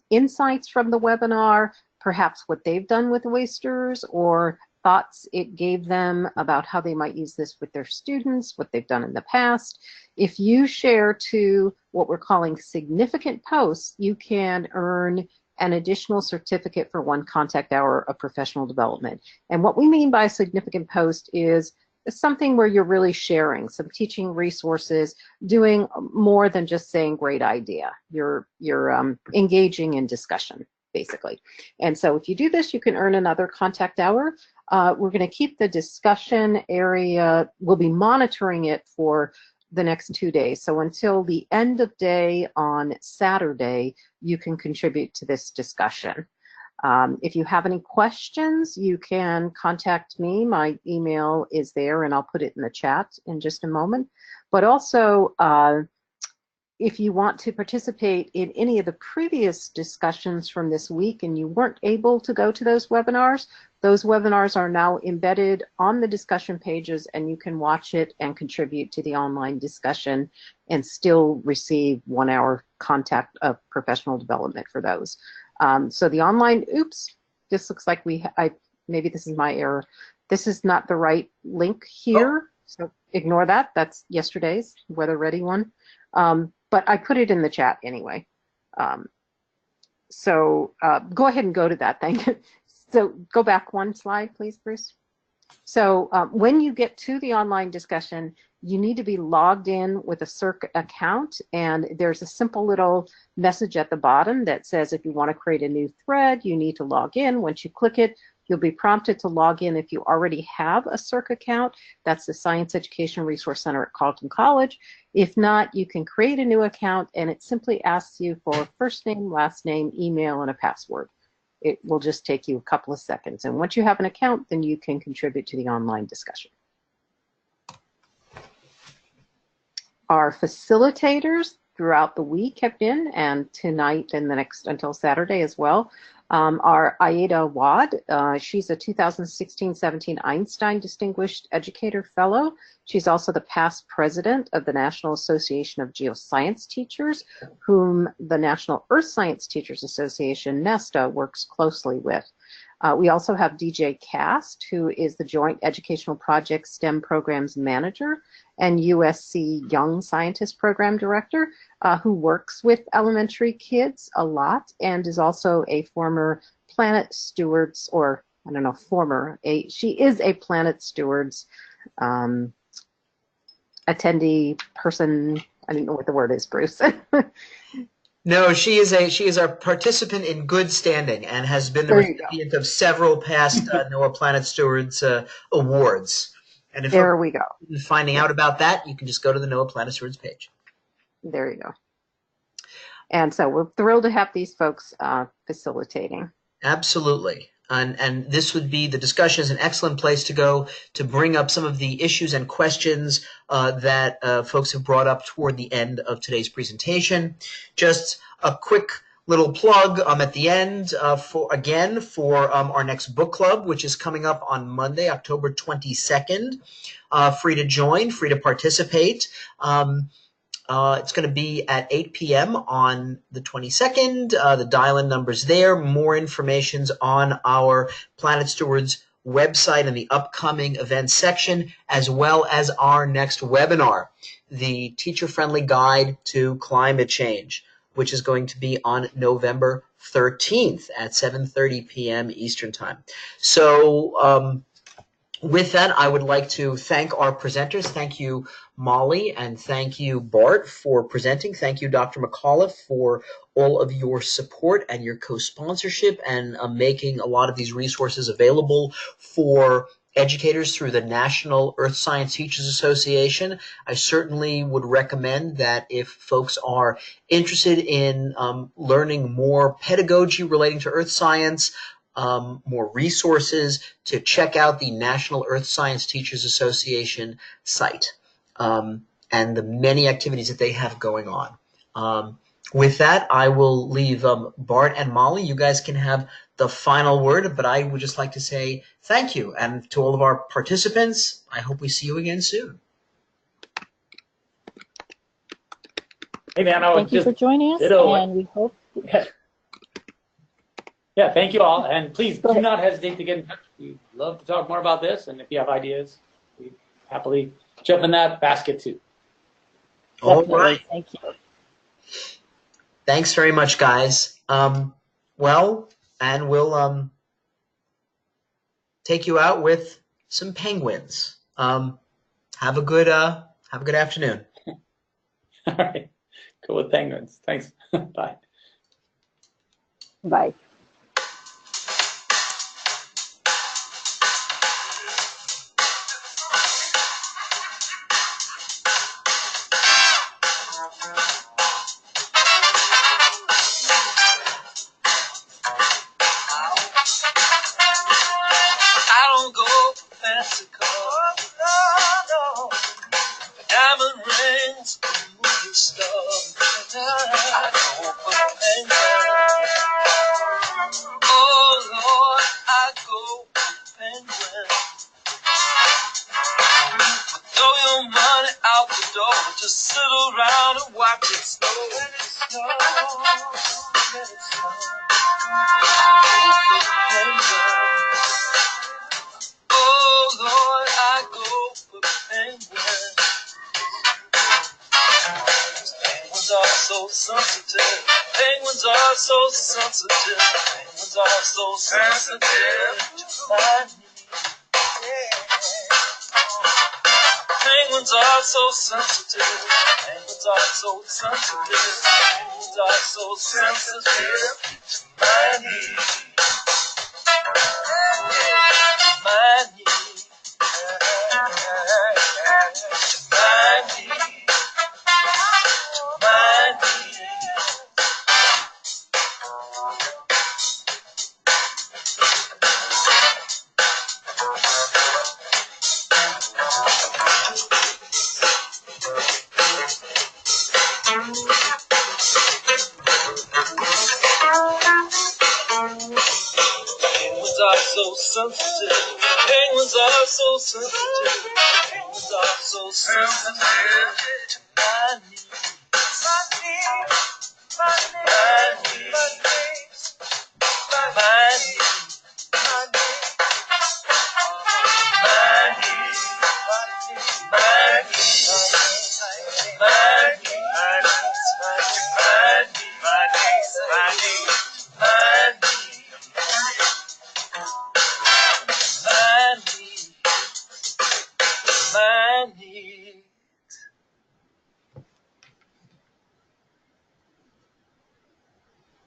insights from the webinar, perhaps what they've done with oysters, or thoughts it gave them about how they might use this with their students, what they've done in the past. If you share to what we're calling significant posts, you can earn an additional certificate for 1 contact hour of professional development. And what we mean by a significant post is something where you're really sharing some teaching resources, doing more than just saying great idea. You're engaging in discussion, basically. And so if you do this, you can earn another contact hour. We're going to keep the discussion area, we'll be monitoring it for the next 2 days. So until the end of day on Saturday, you can contribute to this discussion. If you have any questions, you can contact me. My email is there, and I'll put it in the chat in just a moment. But also, if you want to participate in any of the previous discussions from this week and you weren't able to go to those webinars are now embedded on the discussion pages, and you can watch it and contribute to the online discussion and still receive 1 hour contact of professional development for those. So the online, oops, this looks like maybe this is my error. This is not the right link here, so ignore that. That's yesterday's Weather Ready one. But I put it in the chat anyway. So go ahead and go to that, thank you. So go back 1 slide, please, Bruce. So when you get to the online discussion, you need to be logged in with a CERC account, and there's a simple little message at the bottom that says if you want to create a new thread, you need to log in. Once you click it, you'll be prompted to log in if you already have a CERC account. That's the Science Education Resource Center at Carleton College. If not, you can create a new account, and it simply asks you for first name, last name, email, and a password. It will just take you a couple of seconds. And once you have an account, then you can contribute to the online discussion. Our facilitators throughout the week have been, and tonight and the next until Saturday as well, are Aida Wad. She's a 2016-17 Einstein Distinguished Educator Fellow. She's also the past president of the National Association of Geoscience Teachers, whom the National Earth Science Teachers Association, NESTA, works closely with. We also have DJ Cast, who is the Joint Educational Project STEM Programs Manager and USC Young Scientist Program Director, who works with elementary kids a lot and is also a former Planet Stewards, or I don't know, she is a Planet Stewards attendee person. I don't know what the word is, Bruce. No, she is a participant in good standing and has been the recipient of several past NOAA Planet Stewards awards. And if there we go. Finding out about that, you can just go to the NOAA Planet Stewards page. There you go. And so we're thrilled to have these folks facilitating. Absolutely. And this would be, the discussion is an excellent place to go to bring up some of the issues and questions that folks have brought up toward the end of today's presentation. Just a quick little plug at the end for our next book club, which is coming up on Monday, October 22nd. Free to join, free to participate. It's going to be at 8 p.m. on the 22nd. The dial-in number's there. More information's on our Planet Stewards website in the upcoming events section, as well as our next webinar, the Teacher-Friendly Guide to Climate Change, which is going to be on November 13th at 7:30 p.m. Eastern Time. So with that, I would like to thank our presenters. Thank you, Molly, and thank you, Bart, for presenting. Thank you, Dr. McAuliffe, for all of your support and your co-sponsorship and making a lot of these resources available for educators through the National Earth Science Teachers Association. I certainly would recommend that if folks are interested in learning more pedagogy relating to earth science, more resources, to check out the National Earth Science Teachers Association site and the many activities that they have going on. With that, I will leave Bart and Molly. You guys can have the final word, but I would just like to say thank you. And to all of our participants, I hope we see you again soon. Hey, man, Thank you for joining us, and we hope... Yeah, thank you all, and please do not hesitate to get in touch. We'd love to talk more about this, and if you have ideas, we happily jump in that basket too. All right. Thank you. Thanks very much, guys. Well, and we'll take you out with some penguins. Have a good afternoon. All right, go with penguins. Thanks. Bye. Bye. Diamond rings, moving stars. I go for penguins. Oh Lord, I go for penguins. Throw your money out the door, just sit around and watch it snow. Let it snow, let it snow. I go for penguins. Oh Lord, I go for penguins. Penguins are so sensitive. Penguins are so sensitive. Penguins are so sensitive to my needs. Yeah. Penguins are so sensitive. Penguins are so sensitive. Penguins are so sensitive to my needs. My needs. My needs. My needs. Penguins are so sensitive. Penguins are so sensitive. Penguins are so sensitive to my needs. My needs. My needs. My needs. My needs. My needs. My needs. My needs. My needs. My needs. My needs. My needs.